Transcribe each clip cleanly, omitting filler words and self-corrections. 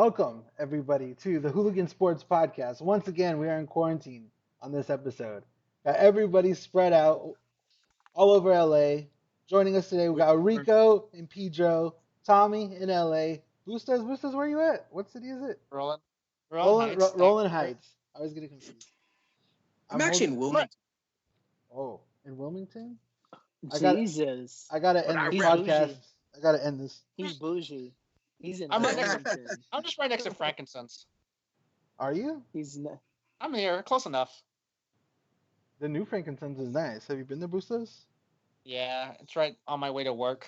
Welcome, everybody, to the Hooligan Sports Podcast. Once again, we are in quarantine on this episode. Got everybody spread out all over LA. Joining us today, we got Rico and Pedro, Tommy in LA. Boostas, where you at? What city is it? Roland. Roland Heights. Roland Heights. I was getting confused. I'm actually in Wilmington. Oh, in Wilmington? Jesus. I gotta end this podcast. Bougie. I gotta end this. He's bougie. He's in I'm just right next to Frankincense. Are you? I'm here, close enough. The new Frankincense is nice. Have you been there, Boostas? Yeah, it's right on my way to work.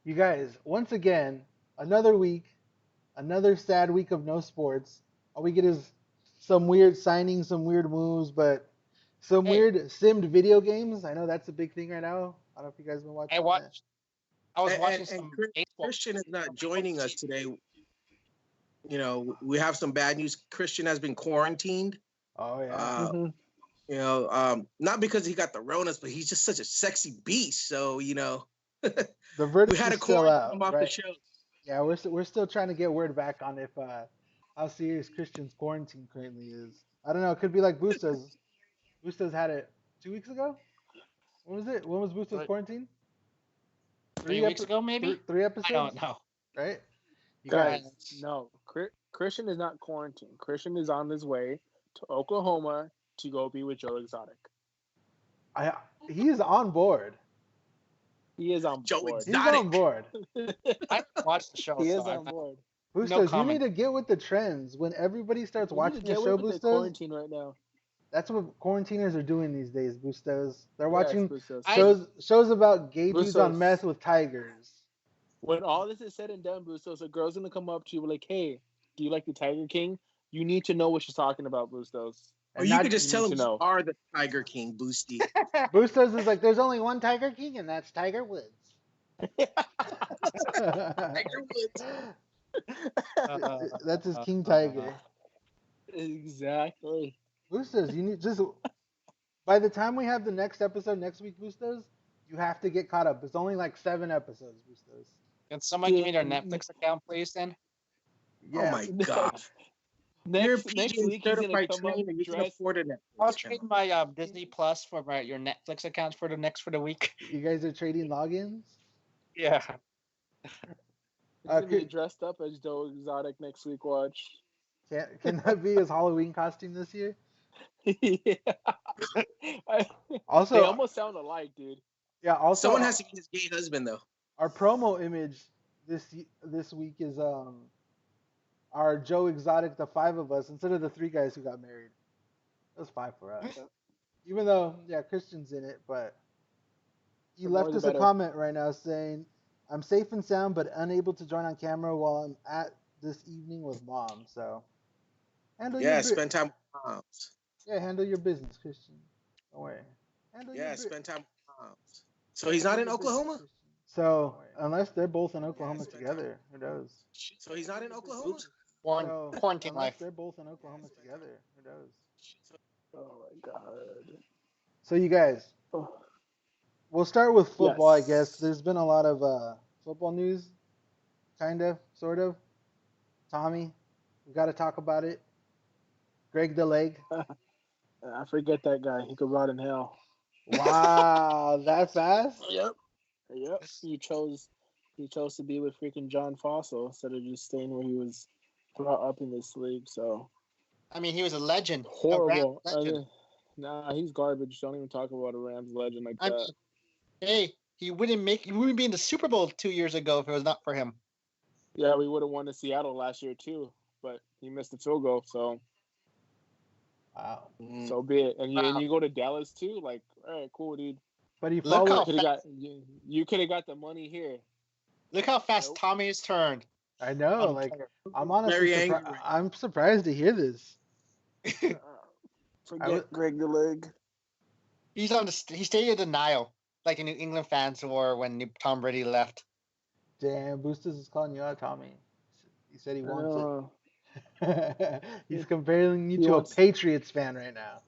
You guys, once again, another week, another sad week of no sports. All we get is some weird signings, some weird moves, but some weird simmed video games. I know that's a big thing right now. I don't know if you guys been watching. I was watching some baseball. Christian is not joining us today. You know, we have some bad news. Christian has been quarantined. Oh yeah. You know, not because he got the Ronas, but he's just such a sexy beast. So we had to quarantine him off the show. Yeah, we're still trying to get word back on if how serious Christian's quarantine currently is. I don't know. It could be like Boostas. Boostas had it 2 weeks ago. When was it? When was Boostas quarantine? 3 weeks ago, maybe? Three episodes? I don't know. Right? You guys. No, Christian is not quarantined. Christian is on his way to Oklahoma to go be with Joe Exotic. He is on board. He is on Joe board. Exotic. He's on board. I watched the show. He is on board. Boostas, you need to get with the trends. When everybody starts watching the show, Boostas. Quarantine right now. That's what quarantiners are doing these days, Boostas. They're watching Boostas. shows about gay dudes on meth with tigers. When all this is said and done, Boostas, a girl's gonna come up to you like, "Hey, do you like the Tiger King?" You need to know what she's talking about, Boostas. Or you could just tell them you are the Tiger King, Boosty. Boostas is like, there's only one Tiger King, and that's Tiger Woods. Tiger Woods. That's his King Tiger. Exactly. Boostas, you need just by the time we have the next episode next week, Boostas, you have to get caught up. It's only like 7 episodes, Boostas. Can someone give me their Netflix account, please, then? Yeah. Oh my God. Next week he's gonna come up dressed. I'll trade my Disney Plus for your Netflix accounts for the week. You guys are trading logins? Yeah. He's gonna be dressed up as Joe Exotic next week. Watch. Can that be his Halloween costume this year? Yeah. Also, they almost sound alike, dude. Yeah. Also, someone has to be his gay husband, though. Our promo image this week is our Joe Exotic, the 5 of us, instead of the 3 guys who got married. It was 5 for us. Even though, Christian's in it, but he left us a comment right now saying, "I'm safe and sound, but unable to join on camera while I'm at this evening with mom." So, spend time with moms. Yeah, handle your business, Christian. Don't worry. Spend time with moms. So he's not in Oklahoma? So, unless they're both in Oklahoma together, who knows? So he's not in Oklahoma? Quarantine life. They're both in Oklahoma together, who knows? Oh my God. So you guys, we'll start with football, I guess. There's been a lot of football news, kind of, sort of. Tommy, we got to talk about it. Greg the Leg. I forget that guy. He could rot in hell. Wow, that fast? Yep. He chose to be with freaking John Fossil instead of just staying where he was brought up in this league. So, I mean, he was a legend. Horrible. Nah, he's garbage. Don't even talk about a Rams legend like that. Hey, he wouldn't be in the Super Bowl 2 years ago if it was not for him. Yeah, we would have won to Seattle last year too, but he missed the field goal. So, wow. So be it. And you go to Dallas too. Like, all right, cool, dude. But he you could have got the money here. Look how fast Tommy has turned. I know. I'm honestly I'm surprised to hear this. Forget Greg the Leg. He stayed in denial, like the New England fans were when Tom Brady left. Damn, Boostas is calling you out, Tommy. He said he wants it. He's comparing you to a Patriots fan right now.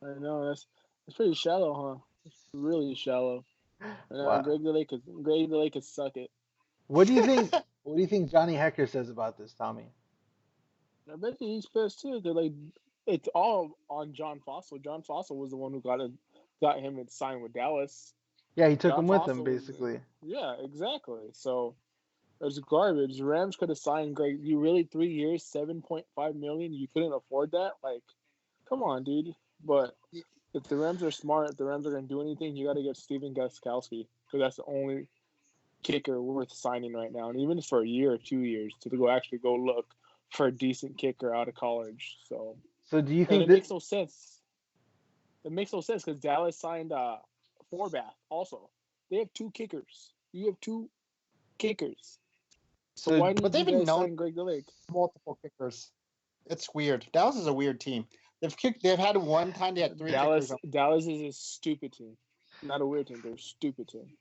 I know that's pretty shallow, huh? It's really shallow. Wow. Greg the Lake could suck it. What do you think? What do you think Johnny Hecker says about this, Tommy? I bet he's pissed too. They're like, it's all on John Fossil. John Fossil was the one who got him to sign with Dallas. Yeah, he took John him with him, Fossil basically. Yeah, exactly. So it's garbage. Rams could have signed Greg. You really 3 years, $7.5 million. You couldn't afford that. Like, come on, dude. But if the Rams are smart, if the Rams are going to do anything, you got to get Steven Gostkowski because that's the only kicker worth signing right now, and even for a year or 2 years to go look for a decent kicker out of college. So do you and think it makes no sense. It makes no sense because Dallas signed Forbath also. They have 2 kickers. You have 2 kickers. So why But did they've you been guys known sign Greg DeLake? multiple kickers. It's weird. Dallas is a weird team. They've had one time they had 3 kickers. Dallas is a stupid team. Not a weird team. They're a stupid team.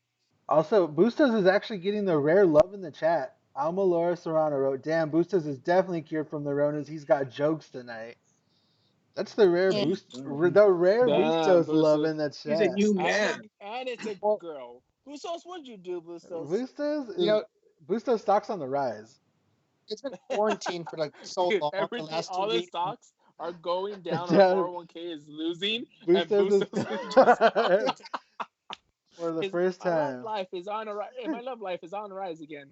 Also, Bustos is actually getting the rare love in the chat. Alma Laura Serrano wrote, "Damn, Bustos is definitely cured from the Ronas. He's got jokes tonight." That's the rare Yeah. the rare Damn, Bustos love Bustos. in the He's a chat. new man. And it's a girl. Bustos, what'd you do, Bustos? Bustos stocks on the rise. It's been quarantined for like so Dude, long. everything, The last 2 all the weeks. stocks are going down. Our Down. 401k is losing, and Bustos is Bustos is just for the first time. My love life is on the rise again.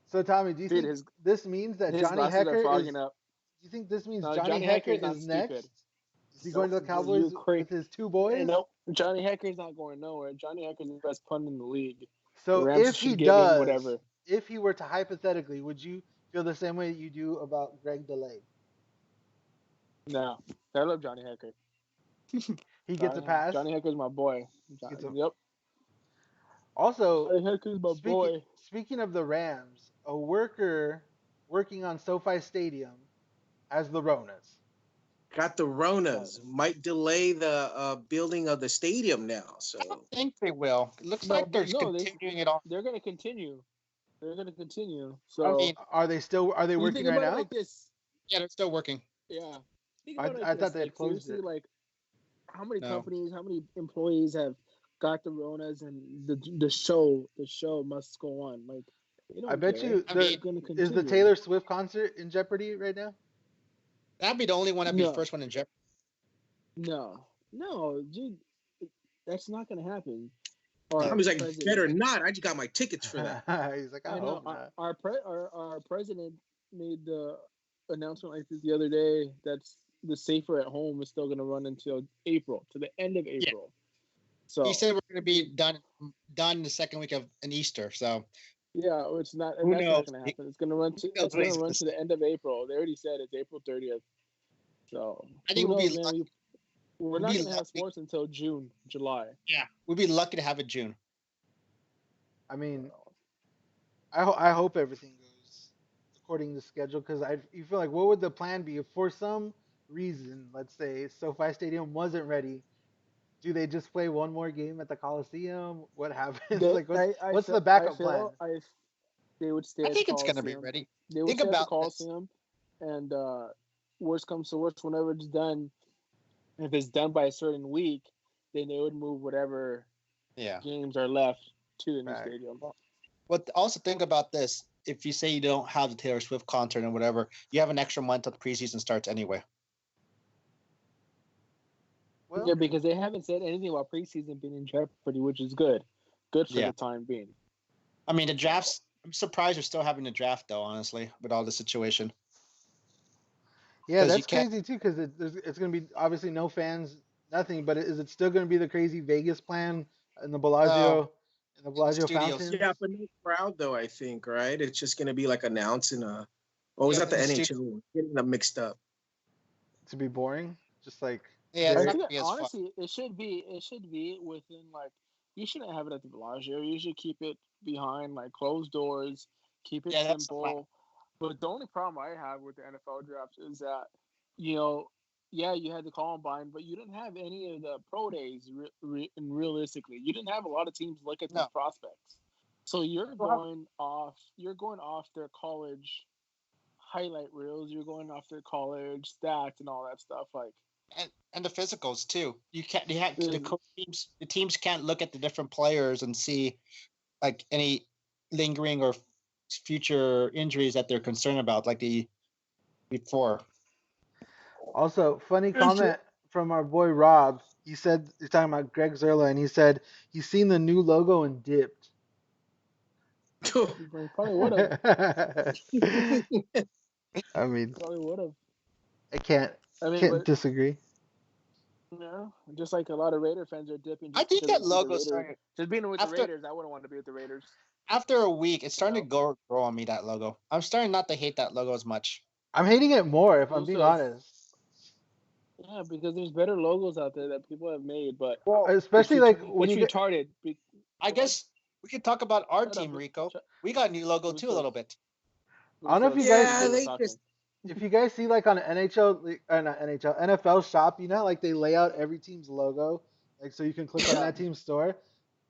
So Tommy, do you Dude, think this means that his Johnny glasses are Hecker is? fogging up. Do you think this means No, Johnny Hecker Hecker is not is stupid. next? Is he going to the Nope, Cowboys you crazy. with his 2 boys? Nope, Johnny Hecker's not going nowhere. Johnny Hecker's the best punter in the league. So The Rams if he should give him does, whatever. if he were to hypothetically, would you feel the same way you do about Greg DeLay? No, I love Johnny Hecker. He gets a pass. Johnny Hecker's my boy. Yep. Also, Johnny Hecker's my boy. Speaking of the Rams, a worker working on SoFi Stadium has the Ronas. Got the Ronas. Might delay the building of the stadium now. So I don't think they will. It looks like they're continuing it on. They're going to continue. So I mean, are they working right now? Like this. Yeah, they're still working. Yeah. I thought they had closed it. Like, how many companies, how many employees have got the Ronas, and the show must go on. Like, I bet you is the Taylor Swift concert in jeopardy right now? That'd be the only one. That'd be the first one in jeopardy. No, dude, that's not gonna happen. He's like, better not. I just got my tickets for that. He's like, I hope not. Our president made the announcement like this the other day that the Safer at Home is still gonna run until April, to the end of April. Yeah. So he said we're gonna be done the second week of an Easter. So yeah, it's not. That's not gonna happen. It's gonna run to the end of April. They already said it's April 30th. So I think we're not gonna have sports until July. Yeah, we'd be lucky to have it June. I mean, I hope everything goes according to schedule, because you feel like, what would the plan be if for some reason, let's say SoFi Stadium wasn't ready? Do they just play one more game at the Coliseum? What happens? What's the backup plan? They would stay. I think it's going to be ready. They would stay at the Coliseum, and worst comes to worst, whenever it's done, if it's done by a certain week, then they would move whatever games are left to the new stadium. But also think about this: if you say you don't have the Taylor Swift concert and whatever, you have an extra month until the preseason starts anyway. Well, yeah, because they haven't said anything about preseason being in jeopardy, which is good. Good for the time being. I mean, the drafts, I'm surprised you're still having the draft, though, honestly, with all the situation. Yeah, that's crazy, too, because it's going to be obviously no fans, nothing, but is it still going to be the crazy Vegas plan in the Bellagio, fountain? Yeah, but no crowd, though, I think, right? It's just going to be like announcing was that the NHL? Getting them mixed up. To be boring? Just like... Yeah, honestly, it should be within, like, you shouldn't have it at the Bellagio. You should keep it behind, like, closed doors. Keep it simple. But the only problem I have with the NFL draft is that, you had the Combine, but you didn't have any of the pro days. Realistically, you didn't have a lot of teams look at these prospects. So you're going off their college highlight reels. You're going off their college stats and all that stuff, like. And the physicals too. The teams can't look at the different players and see like any lingering or future injuries that they're concerned about, like the before. Also, funny comment from our boy Rob. He said he's talking about Greg Zerla, and he said he's seen the new logo and dipped. Probably would have. I mean, Probably would have. I can't But disagree. yeah, just like a lot of Raider fans are dipping I just think because that logo started just being with the after Raiders. I wouldn't want to be with the Raiders. after a week. It's starting to grow on me, that logo. I'm starting not to hate that logo as much. I'm hating it more, if I'm being Also, honest. yeah, because there's better logos out there that people have made, but Especially like when you get. retarded. I guess we could talk about our Shut team, up. Rico. We got a new logo too, a Lucas. little bit. I don't know if you Yeah, guys. they just If you guys see like on NHL, not NHL, NFL shop, you know, how, like they lay out every team's logo, like so you can click on that team's store.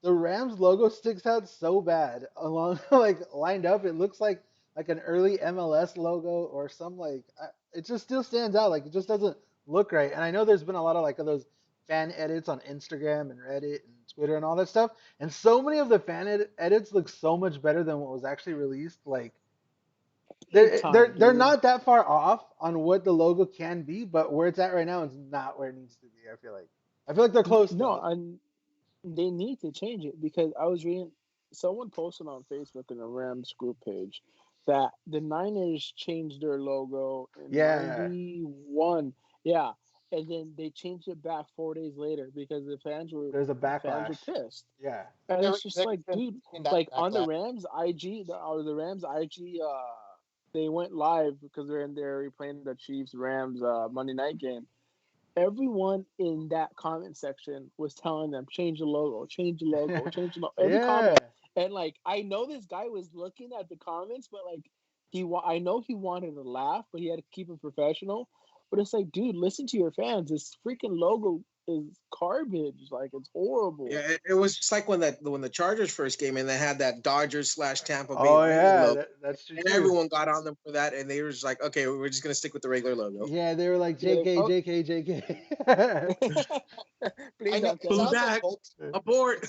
The Rams logo sticks out so bad along like lined up. It looks like an early MLS logo or some like it just still stands out. Like it just doesn't look right. And I know there's been a lot of like of those fan edits on Instagram and Reddit and Twitter and all that stuff. And so many of the fan edits look so much better than what was actually released. Like they're not that far off on what the logo can be, but where it's at right now is not where it needs to be. I feel like they're close No, though. and they need to change it because I was reading someone posted on Facebook in the Rams group page that the Niners changed their logo in Yeah. '91. Yeah. And then they changed it back 4 days later because There's a backlash. pissed. Yeah. And it's just like, dude, like on the Rams IG, the Rams IG, they went live because they're in there replaying the Chiefs Rams Monday night game. Everyone in that comment section was telling them change the logo, change the logo, change the logo. Every comment, and like I know this guy was looking at the comments, but like I know he wanted to laugh, but he had to keep it professional. But it's like, dude, listen to your fans. This freaking logo is garbage. Like it's horrible. Yeah, it was just like when the Chargers first came in, they had that Dodgers / Tampa Bay. Oh yeah, that's true. And everyone got on them for that, and they were just like, okay, we're just gonna stick with the regular logo. Yeah, they were like JK, JK, JK. Please don't pull back, abort.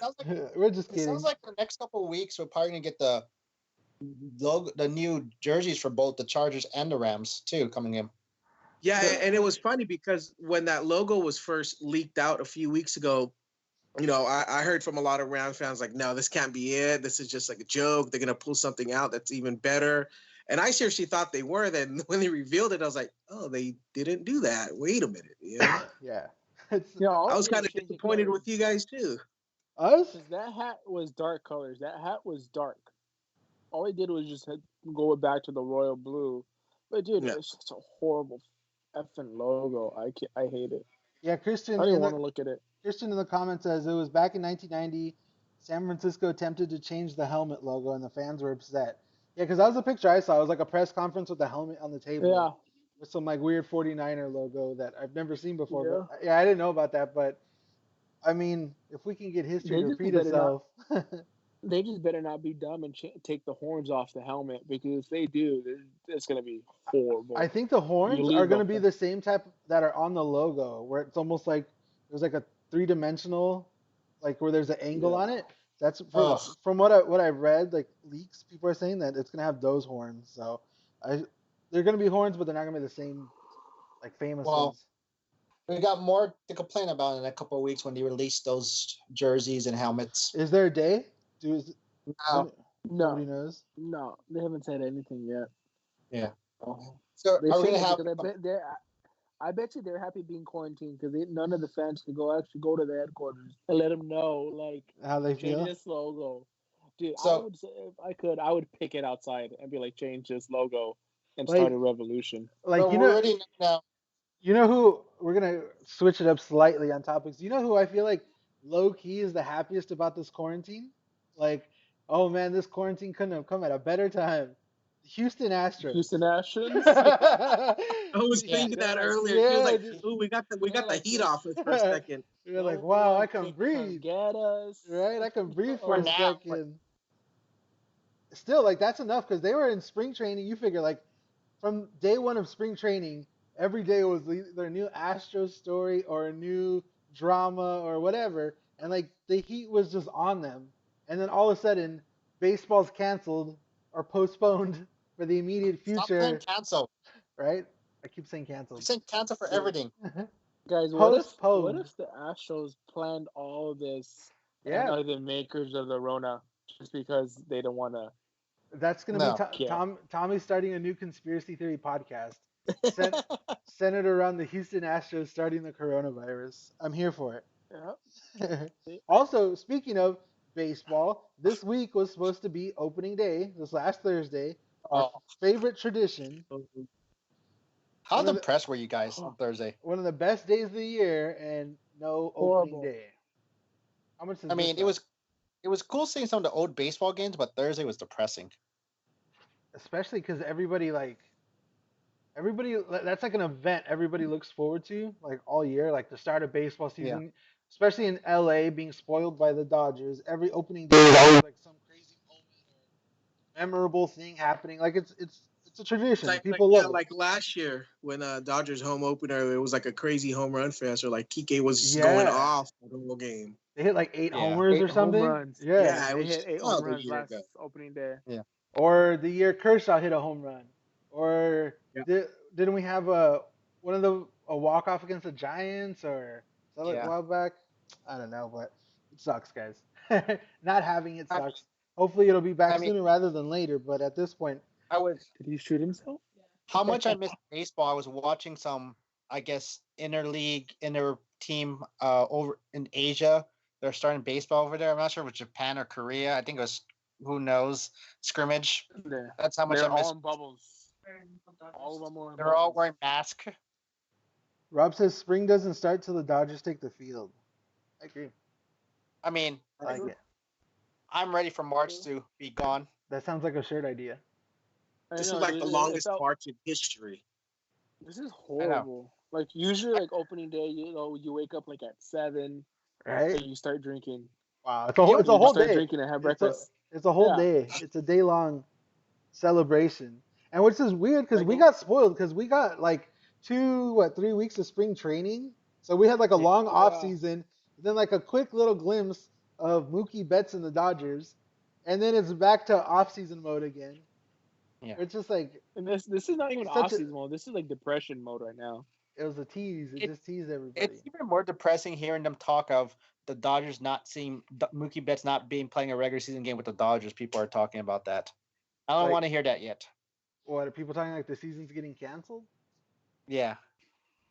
We're just kidding. It sounds like the next couple of weeks we're probably gonna get the logo, the new jerseys for both the Chargers and the Rams too coming in. Yeah, and it was funny because when that logo was first leaked out a few weeks ago, you know, I heard from a lot of Rams fans like, no, this can't be it. This is just like a joke. They're gonna pull something out that's even better. And I seriously thought they were. Then when they revealed it, I was like, oh, they didn't do that. Wait a minute. Yeah. Yeah. I was kind of disappointed with you guys too. Us? That hat was dark colors. That hat was dark. All he did was just go back to the royal blue. But dude, it's just a horrible effing logo. I hate it. Yeah, Christian. I didn't want to look at it. Christian in the comments says it was back in 1990. San Francisco attempted to change the helmet logo, and the fans were upset. Yeah, because that was the picture I saw. It was like a press conference with the helmet on the table. Yeah. With some like weird 49er logo that I've never seen before. Yeah. But yeah, I didn't know about that. But I mean, if we can get history to repeat itself. They just better not be dumb and take the horns off the helmet, because if they do, it's going to be horrible. I think the horns are going to be the same type that are on the logo, where it's almost like there's like a 3-dimensional, like where there's an angle on it. That's from what I read, like leaks. People are saying that it's going to have those horns. So they're going to be horns, but they're not going to be the same, like famous ones. We got more to complain about in a couple of weeks when they release those jerseys and helmets. Is there a day? Nobody knows. No, they haven't said anything yet. Yeah. So are we gonna have? I bet you they're happy being quarantined because none of the fans can actually go to the headquarters and let them know like how they feel. Change this logo, dude. I would say if I could, I would pick it outside and be like, change this logo and start a revolution. Like you know who we're gonna switch it up slightly on topics. You know who I feel like low key is the happiest about this quarantine? Like, oh man, this quarantine couldn't have come at a better time. Houston Astros. Houston Astros. I was thinking that earlier. Yeah, like, ooh, we got the heat off us for a second. You're like, wow, I can breathe. Get us. Right, I can breathe for a second. Still, like that's enough because they were in spring training. You figure like from day one of spring training, every day was either a new Astros story or a new drama or whatever, and like the heat was just on them. And then all of a sudden, baseball's canceled are postponed for the immediate Stop saying future, cancel. right? I keep saying You're canceled. saying cancel for everything. Guys, what Postponed. if the Astros planned all of this and Yeah, are the makers of the Rona just because they don't want to? that's gonna be No. Tommy's starting a new conspiracy theory podcast. Cent- centered around the Houston Astros starting the coronavirus. I'm here for it. Yeah. Also, speaking of baseball, this week was supposed to be opening day. This last Thursday, our Oh, favorite tradition. how One of the depressed were you guys on Thursday? one of the best days of the year, and no opening Horrible. day. How much does I this mean, suck? it was cool seeing some of the old baseball games, but Thursday was depressing. Especially because everybody that's like an event everybody looks forward to like all year, like the start of baseball Yeah. season, especially in LA being spoiled by the Dodgers. Every opening day is always like some crazy moment or memorable thing happening. Like it's a tradition. People Yeah, love it. like last year when Dodgers home opener, it was like a crazy home run fest, or like Kike was just going Yeah, off the whole game. they hit like eight Yeah. homers or 8 home something. runs. Yeah. Yeah, it They was hit just 8 home wild a runs year last ago. opening day. Yeah. Or the year Kershaw hit a home run. Or Yeah. didn't we have one of a walk off against the Giants or something a Yeah. while back? I don't know, but it sucks, guys. Not having it I, sucks. Hopefully it'll be I back mean, sooner rather than later. But at this point, I was Did he shoot himself? how much I missed baseball. I was watching some, I guess, inter team over in Asia. They're starting baseball over there. I'm not sure if it's Japan or Korea. I think it was who knows scrimmage. That's how much I They're all missed. in bubbles. All of them are in They're all bubbles. wearing masks. Rob says spring doesn't start till the Dodgers take the field. I agree. I mean, I like it. I'm ready for March to be gone. That sounds like a shirt idea. I This is know, like dude. the longest March in history. This is I know. horrible. Like usually, like opening day, you wake up like at 7 Right? and you start drinking. Wow. You It's You a just whole start day. drinking and have It's a breakfast. it's a whole Yeah. day. It's a day long celebration. And which is weird because like we got spoiled because we got like 3 weeks of spring training. So we had like a yeah, long off Yeah. season, then like a quick little glimpse of Mookie Betts and the Dodgers, and then it's back to off season mode again. yeah. It's just like And this is not even such off a season mode. This is like depression mode right now. it was a tease. It It just teased it's everybody. even more depressing hearing them talk of the Dodgers not seeing Mookie Betts not being playing a regular season game with the Dodgers. People are talking about that. I don't Like want to hear that yet. what are people talking like the season's getting canceled? Yeah,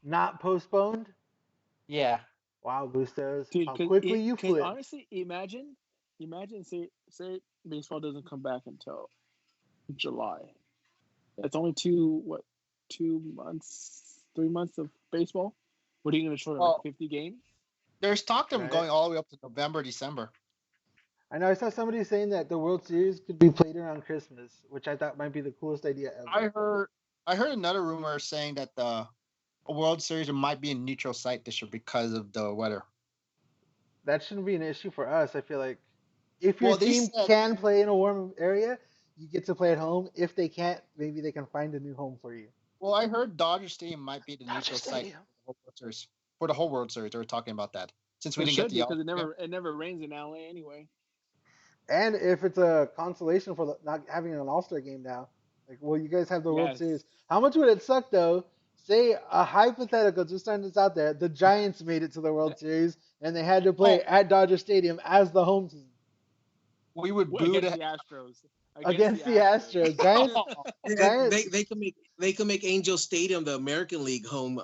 Not postponed? yeah. Wow, Bustos, Dude, how quickly you cause flip. honestly, imagine say baseball doesn't come back until July. That's only 2 months, 3 months of baseball. What are you gonna shorten like Well, 50 games? there's talk of them Right? going all the way up to November, December. I know I saw somebody saying that the World Series could be played around Christmas, which I thought might be the coolest idea I ever. heard I heard another rumor saying that the World Series might be a neutral site this year because of the weather. That shouldn't be an issue for us. I feel like if your Well, they team said can play in a warm area, you get to play at home. If they can't, maybe they can find a new home for you. well, I heard Dodger Stadium might be the Dodger neutral site Stadium. for the whole World Series. For the whole World Series, they were talking about that since we It didn't get should the because All. it never rains in LA anyway. And if it's a consolation for not having an All Star game now, like, well, you guys have the World Yes. Series. How much would it suck though? Say a hypothetical, just throwing this out there, the Giants made it to the World Series and they had to play Oh, at Dodger Stadium as the home team we would boo Against the. the Astros. against the Astros. Giants, Giants, They can make Angel Stadium the American League home.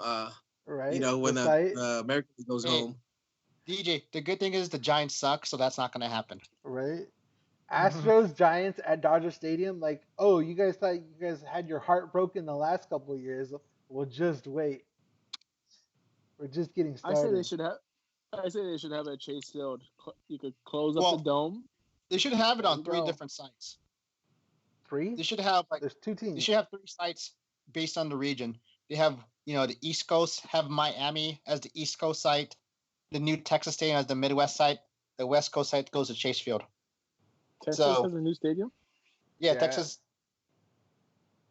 right? When The the site, American League goes Hey, home. DJ, the good thing is the Giants suck, so that's not going to happen. right? Astros, Giants at Dodger Stadium. Like, oh, you guys thought you guys had your heart broken the last couple of years. Well, just wait. We're just getting I say they started. should have. I say they should have a Chase Field. You could close up Well, the dome. they should have it There on you 3 go. different sites. Three? They should have There's two they teams. should have 3 sites based on the region. They have the East Coast have Miami as the East Coast site, the new Texas Stadium as the Midwest site, the West Coast site goes to Chase Field. Texas So has a new stadium. yeah, Yeah. Texas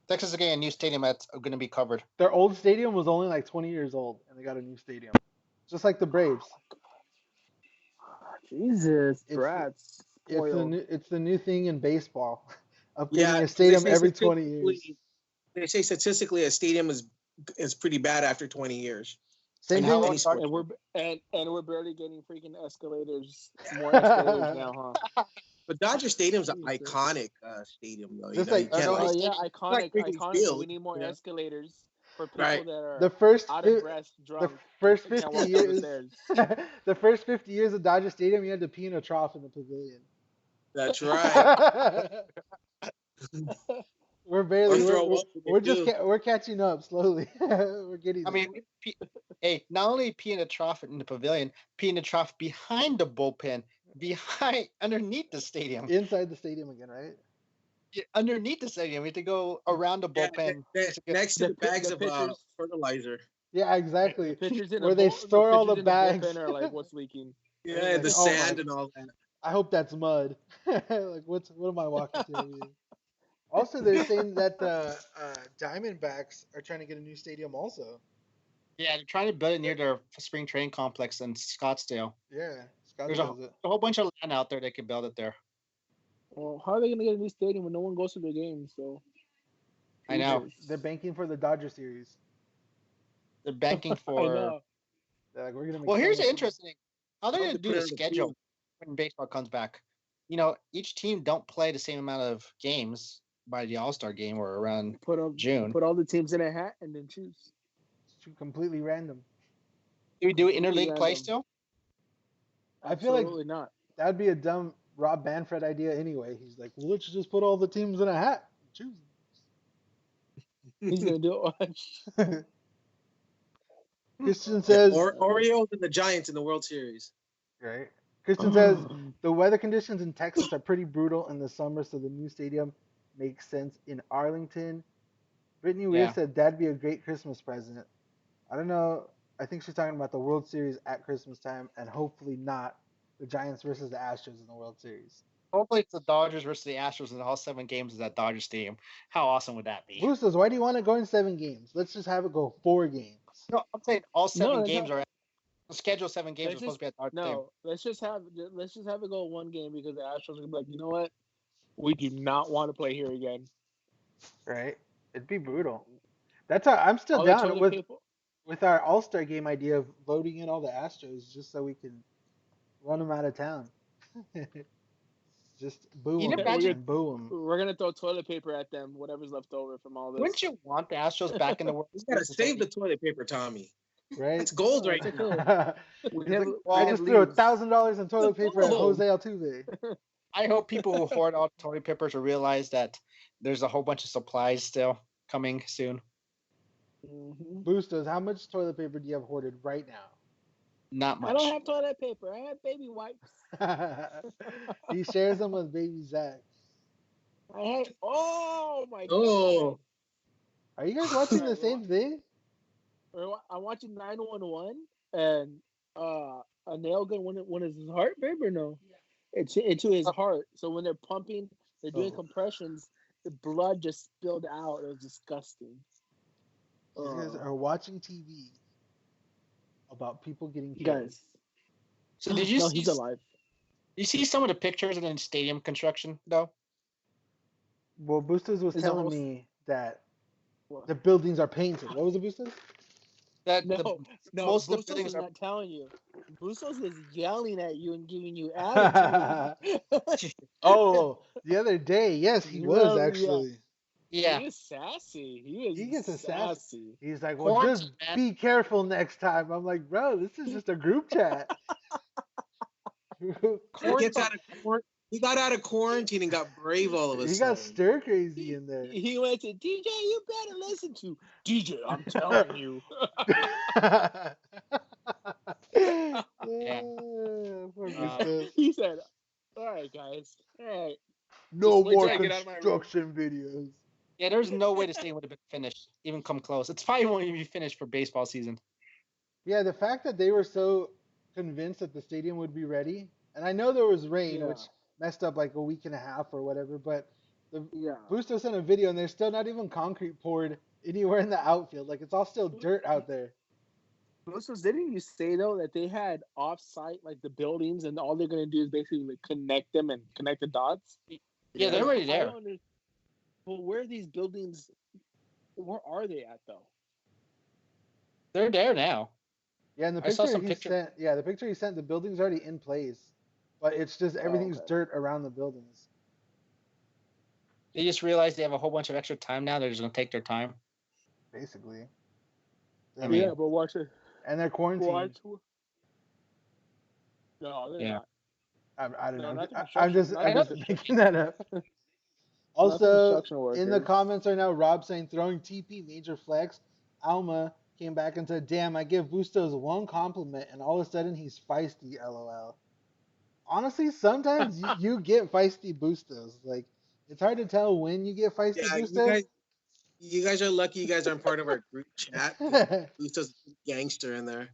is getting a new stadium that's going to be covered. Their old stadium was only like 20 years old, and they got a new stadium, just like the Braves. Jesus, It's brats spoiled. it's the new thing in baseball. upgrading a they stadium say every 20 years. They say statistically a stadium is pretty bad after 20 years. Same And thing. how Any sport. and we're barely getting freaking escalators, more escalators now, huh? But Dodger Stadium's an Jesus. iconic stadium, though. Just You like can't no, like. Oh he's yeah, Like iconic, Wrigley iconic. But Field, we need more escalators for people Right. that are the first out of fi- breath, the drunk, first and can't 50 walk down the years, stairs. the first 50 years of Dodger Stadium, you had to pee in a trough in the pavilion. That's right. we're Or barely throw we're, up in we're it just too. we're catching up slowly. We're getting I there. mean, hey, not only pee in a trough in the pavilion, pee in a trough behind the bullpen, underneath the stadium. Inside the stadium again, right? Yeah, underneath the stadium, we have to go around the Yeah, bullpen. next to the bags The of pitchers, fertilizer. Yeah, the exactly. pitchers in Where they the store all the pitchers in the bags. bullpen are like, what's leaking? Yeah, Like, and the oh my! sand and all that. I hope that's mud. Like, what am I walking to over here? Also, they're saying that the Diamondbacks are trying to get a new stadium. Also, Yeah, they're trying to build it near their spring training complex in Scottsdale. yeah, There's Scottsdale's it. a whole bunch of land out there they could build it there. Well, how are they gonna get a new stadium when no one goes to their games? So I know. They're banking for the Dodger series. They're banking I for. know. They're like, we're gonna make. Well, here's so the much interesting thing. How they're Hope going to they do put the it on the schedule field. when baseball comes back. Each team don't play the same amount of games by the All-Star game or around June. Put all the teams in a hat and then choose. It's completely random. Do we do Completely interleague play random. still? I feel like Absolutely not. that'd be a dumb Rob Manfred idea anyway. He's like, well, let's just put all the teams in a hat. Choose. He's gonna do it. Christian Yeah, says, Orioles and the Giants in the World Series. right? Christian says the weather conditions in Texas are pretty brutal in the summer, so the new stadium makes sense in Arlington. Brittany Weir Yeah. said that'd be a great Christmas present. I don't know. I think she's talking about the World Series at Christmas time, and hopefully not the Giants versus the Astros in the World Series. Hopefully it's the Dodgers versus the Astros and all 7 games is at Dodger Stadium. How awesome would that be? Boostos, why do you want to go in 7 games? Let's just have it go 4 games. No, I'm saying all 7 No, games are scheduled 7 games are let's supposed to be at Dodger Stadium. No, let's just have it go one game because the Astros are gonna be like, you know what? We do not want to play here again. Right? It'd be brutal. That's how I'm still All the down toilet with paper- with our All-Star game idea of voting in all the Astros just so we can run them out of town. Just boo Can you them imagine- and boo them. We're gonna throw toilet paper at them, whatever's left over from all this. Wouldn't you want the Astros back in the World You gotta Series? save the toilet paper, Tommy. Right? That's gold right It's now. okay. We He's have- like, we I have just threw leaves. $1,000 in toilet paper at Whoa. Jose Altuve. I hope people who hoard all the toilet papers will realize that there's a whole bunch of supplies still coming soon. Mhm. Boostos, how much toilet paper do you have hoarded right Not much. I don't have toilet paper. I have baby wipes. now? He shares them with baby Zach. I have. Oh my Oh. Are you guys watching the same thing? god! I'm watching 911 and a nail gun went his heart, babe, or no? It's into his heart. So when they're pumping, they're doing Oh. compressions. The blood just spilled out. It was disgusting. You guys are watching TV about people getting killed. Guys. So did you No, see? he's alive. You see some of the pictures of the stadium construction though? Well, Boostos was It's telling almost- me that What? the buildings are painted. What was it, Boostos? That No, most of the Bustos buildings is are- not telling you. Bustos was yelling at you and giving you attitude. Oh, the other day, yes, he was Well, yeah. actually. yeah. He is sassy. He He gets is a sassy. He's like, well, Quarantine, just man. be careful next time. I'm like, bro, this is just a group chat. He got out of quarantine and got brave all of a He sudden. got stir crazy in there. He went to DJ. You better listen to DJ. I'm telling you. Yeah, poor Boostos. He said, "All right, guys. All right. No Just wait more till I get out of my room." construction videos. Yeah, there's no way the stadium would have been finished, even come close. It's probably won't even be finished for baseball season. Yeah, the fact that they were so convinced that the stadium would be ready, and I know there was rain, Yeah. which messed up like a week and a half or whatever, but the Yeah. Booster sent a video and there's still not even concrete poured anywhere in the outfield. Like it's all still dirt out there. Bustos, didn't you say though that they had off-site like the buildings and all they're gonna do is basically like, connect them and connect the dots? Yeah, they're already there. But where are these buildings? Where are they at though? They're there now. Yeah, and the I saw picture some he pictures. sent. Yeah, the picture he sent. The building's already in place, but it's just everything's okay. dirt around the buildings. They just realized they have a whole bunch of extra time now. They're just gonna take their time. Basically. I mean, Yeah, but watch it. And they're quarantined. Watch. No, they're yeah. not. I don't No, know. not the I'm construction. just Not I'm I the know. just making that up. not the Also, construction in the workers. comments right now, Rob saying throwing TP major flex. Alma came back and said, "Damn, I give Bustos one compliment, and all of a sudden he's feisty." LOL. Honestly, sometimes you get feisty Bustos. Like it's hard to tell when you get feisty Yeah, Bustos. you guys are lucky. You guys aren't part of our group chat because Lucha's a gangster in there.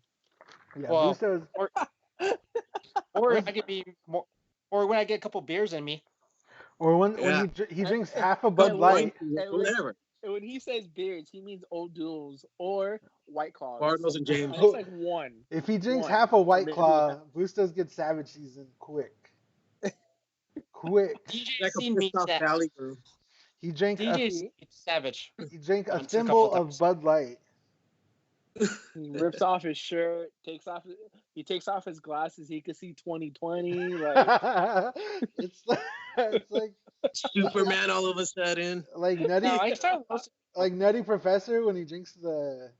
Yeah, Well, Bustos. or I could be more, or when I get a couple beers in me. Or when Yeah, he And, drinks half a Bud and when Light. whatever. and when he says beards, he means old duels or white claws. Cardinals and James. And it's like one. If he drinks One. half a Or White maybe Claw, Bustos gets savage season quick. Quick. DJ Like a seen pissed me off that Valley Brew. He drank a DJ seen me savage he drank a once a couple thimble of of times. Bud Light. he rips off his shirt, he takes off his glasses, he can see 2020. Like It's Superman all of a sudden. like No, I started roasting. like Nutty Professor when he drinks the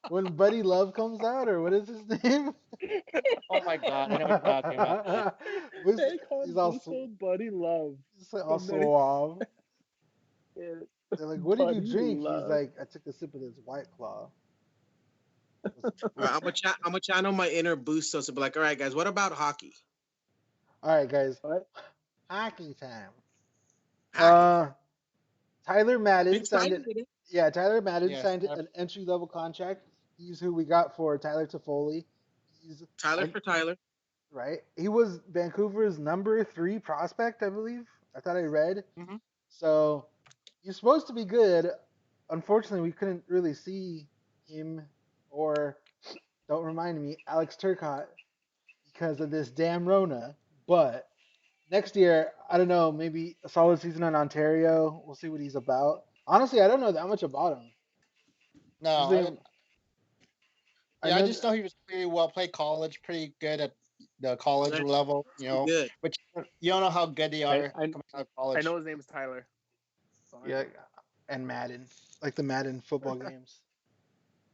when Buddy Love comes out, or what is his name? Oh my god, I know what you're talking about. Bus- they call he's Busto Buddy Love. all From Nutty- suave. Yeah, They're like, "What did you Buddy drink?" He's Love. like, "I took a sip of this White Claw." I'm gonna channel my inner Bustos to be like, all right, guys, what about hockey? All right, guys, What? hockey time. Hockey. Tyler Madden Big signed signing it. today. Yeah, Tyler Madden Yes, signed an entry level contract. He's who we got for Tyler Toffoli. He's Tyler for Tyler. right. He was Vancouver's number 3 prospect, I believe. I thought I read. hmm So he's supposed to be good. Unfortunately, we couldn't really see him or don't remind me Alex Turcotte because of this damn Rona. But next year, I don't know, maybe a solid season in Ontario. We'll see what he's about. Honestly, I don't know that much about him. No, I Usually, didn't. I Yeah, I know. just know he was pretty well played college, pretty good at the college Right. level, you know. Good. But you don't know how good they are I coming out of college. I know his name is Tyler. So I Yeah, know. and Madden, like the Madden football games.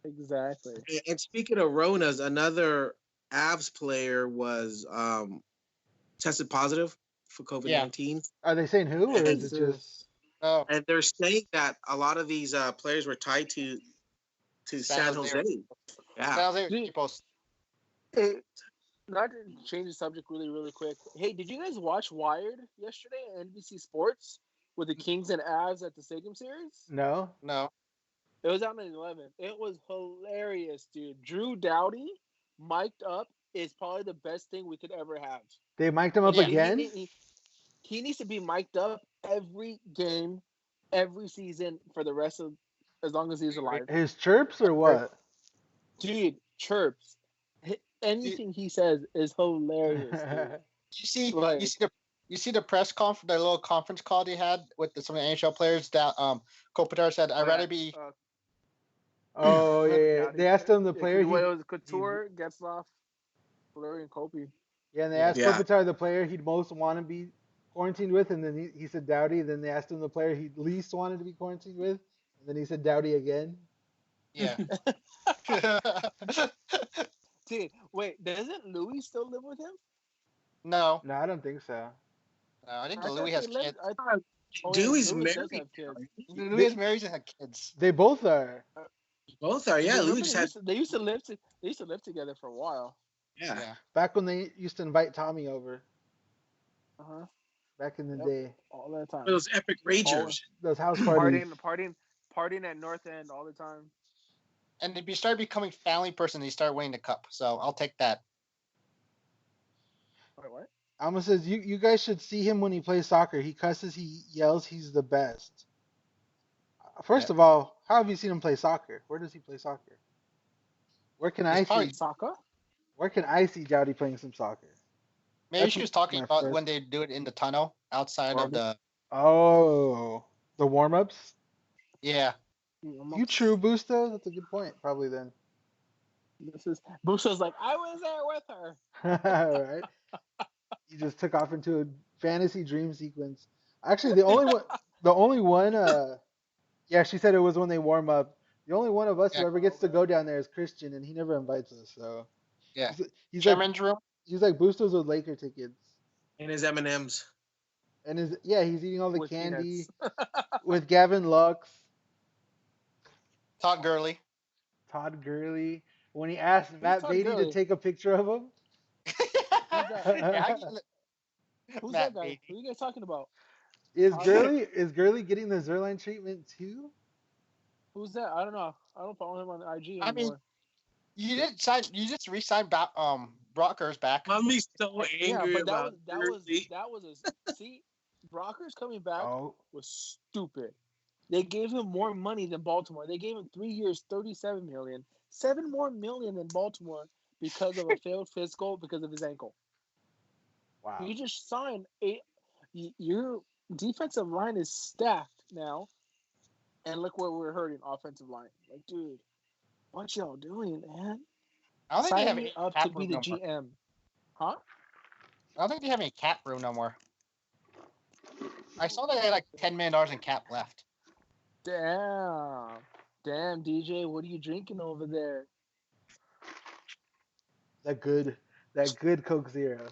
Exactly. And speaking of Ronas, another Avs player was tested positive for COVID-19. Are they saying who, or is it just? Oh, And they're saying that a lot of these players were tied to San Jose. Yeah. San Jose Dude. post. Hey, not to change the subject really quick. Hey, did you guys watch Wired yesterday on NBC Sports with the Kings and Avs at the Stadium Series? No. No. It was on the 11th. It was hilarious, dude. Drew Doughty, mic'd up, is probably the best thing we could ever have. They mic'd him up Yeah. again? He needs to be mic'd up every game, every season for the rest of as long as he's alive. His chirps or what? Dude, chirps. Anything he says is hilarious, dude. You see, Like- you see the press conference, the little conference call they had with some of the NHL players. That Kopitar said, "I'd rather be." Oh yeah. They asked him the player. It was Couture, Getzlaff, Fleury, and Kopi. Yeah, and they asked Yeah. Kopitar the player he'd most want to be quarantined with, and then he said Doughty. Then they asked him the player he least wanted to be quarantined with, and then he said Doughty again. Yeah. Dude, wait, doesn't Louis still live with him? No, No, I don't think so. I think I Louis thought has they lived- kids. I thought- oh, yeah, Dewey's Louis does married. have kids. Louis is married and had kids. They both are. Both are. Yeah, Remember Louis just had. they used to live together for a while. Yeah. Yeah. Back when they used to invite Tommy over. Uh-huh. Back in the Yep. day, All that time. Those epic ragers. those house parties. Partying at North End all the time. And if you start becoming family person, you start winning the cup. So I'll take that. Wait, what? Alma says you guys should see him when he plays soccer. He cusses, he yells, he's the best. First of all, how have you seen him play soccer? Where does he play soccer? Where can I probably- see? Soccer? Where can I see Doughty playing some soccer? Maybe That's she was talking my about first- when they do it in the tunnel outside of the. Oh, warm-ups. Yeah. You true, Busto. That's a good point. Probably then. This is Busho's like, I was there with her. Right. You just took off into a fantasy dream sequence. Actually, the only one. Yeah, she said it was when they warm up. The only one of us who Yeah. ever gets to go down there is Christian, and he never invites us. So Yeah. he's like Chairman's room. he's like Bustos with Laker tickets, And his M&Ms. and he's eating all the With candy peanuts. with Gavin Lux, Todd Gurley. Todd Gurley. When he asked Who's Matt Todd Beatty to Gurley? take a picture of him, Yeah, Who's Matt that guy? Beatty. Who are you guys talking about? is Todd- Gurley getting the Zerline treatment too? Who's that? I don't know. I don't follow him on IG I mean, anymore. you didn't sign. You just re-signed Brockers back. I'm be so Yeah, angry but about that was a see. Brockers coming back Oh, was stupid. They gave him more money than Baltimore. They gave him 3 years, 37 million, 7 more million than Baltimore because of a failed fiscal because of his ankle. wow. You just signed your defensive line is stacked now, and look where we're hurting offensive line. Like, dude, what y'all doing, man? I don't think they have Sign me any up cap to be room the no more. GM, huh? I don't think they have any cap room no more. I saw they had like $10 million in cap left. Damn, DJ, what are you drinking over there? That good Coke Zero.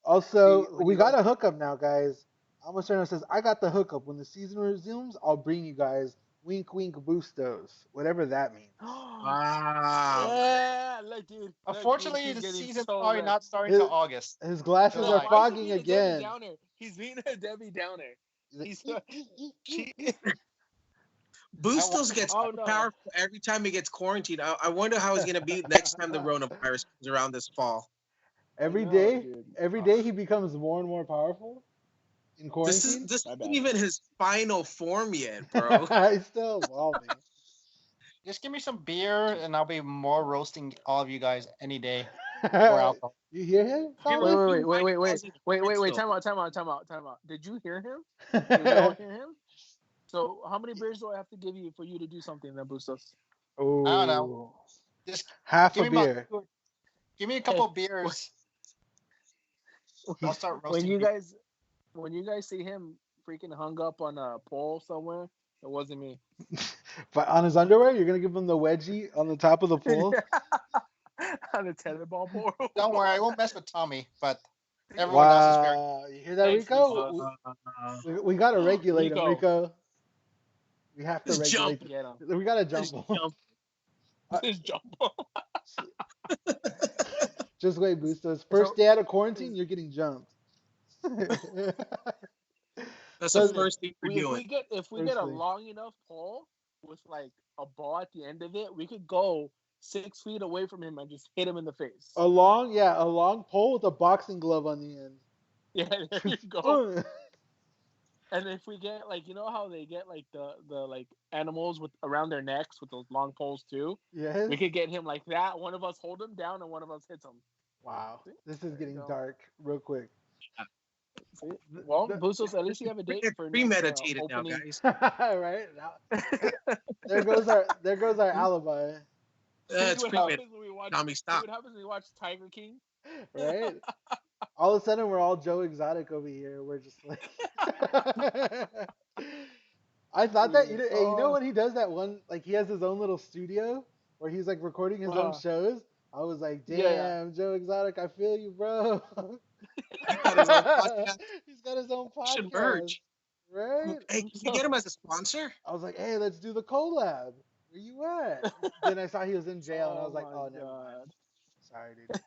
Also, What do we you got got? a hookup now, guys. Almost says, I got the hookup. When the season resumes, I'll bring you guys wink wink boostos. Whatever that means. Wow. Yeah, look, dude. Unfortunately, he's the getting season's so probably red. not starting His, till August. his glasses July. are Why is he fogging being a again. Debbie Downer? He's being a Debbie Downer. He's He's she, Bustos gets oh so no. powerful every time he gets quarantined. I wonder how he's going to be next time the coronavirus comes around this fall. every know, day, dude. every day he becomes more and more powerful in quarantine. This My isn't bad. even his final form yet, bro. He's still evolving. Just give me some beer, and I'll be more roasting all of you guys any day. Or alcohol. You hear him? Here Wait, Solid? wait. Time out. Did you hear him? Did y'all hear him? So, how many beers do I have to give you for you to do something, then, Bustos? I don't know. Oh, Just half give a me beer. give me a couple beers. I'll start When roasting you guys see him freaking hung up on a pole somewhere, it wasn't me. But on his underwear, you're gonna give him the wedgie on the top of the pole. On a tetherball pole. Don't worry, I won't mess with Tommy, but everyone else is very. Wow, you hear that, Thanks, Rico? Bustos. We gotta regulate him, Rico. Rico. We have to Just regulate. Get him. We gotta Just jump him. jump. Just jump. Just wait, Bustos. First So- day out of quarantine, you're getting jumped. That's So- the first thing we're if doing. we get a Firstly. long enough pole with like a ball at the end of it, we could go 6 feet away from him and just hit him in the face. a long pole with a boxing glove on the end. Yeah, there you go. And if we get like, you know how they get like the like animals with around their necks with those long poles too, Yes. we could get him like that. One of us hold him down and one of us hits him. Wow, this is There you getting go. dark real quick. See? Well, The- Bustos, at least you have a date for next, Premeditated now, opening. guys. Right now, there goes our alibi. It's See what premeditated. happens when we watch. Tommy, See stop. what happens when we watch Tiger King. Right. All of a sudden, we're all Joe Exotic over here. We're just like. I thought that you know when he does that one, like he has his own little studio where he's like recording his own shows. I was like, damn, Yeah. Joe Exotic, I feel you, bro. He's got his own podcast. He's got his own Should podcast, merge. right? Hey, can we get him as a sponsor? I was like, hey, let's do the collab. Where you at? Then I saw he was in jail, and I was like, my oh, never mind. God. Sorry, dude.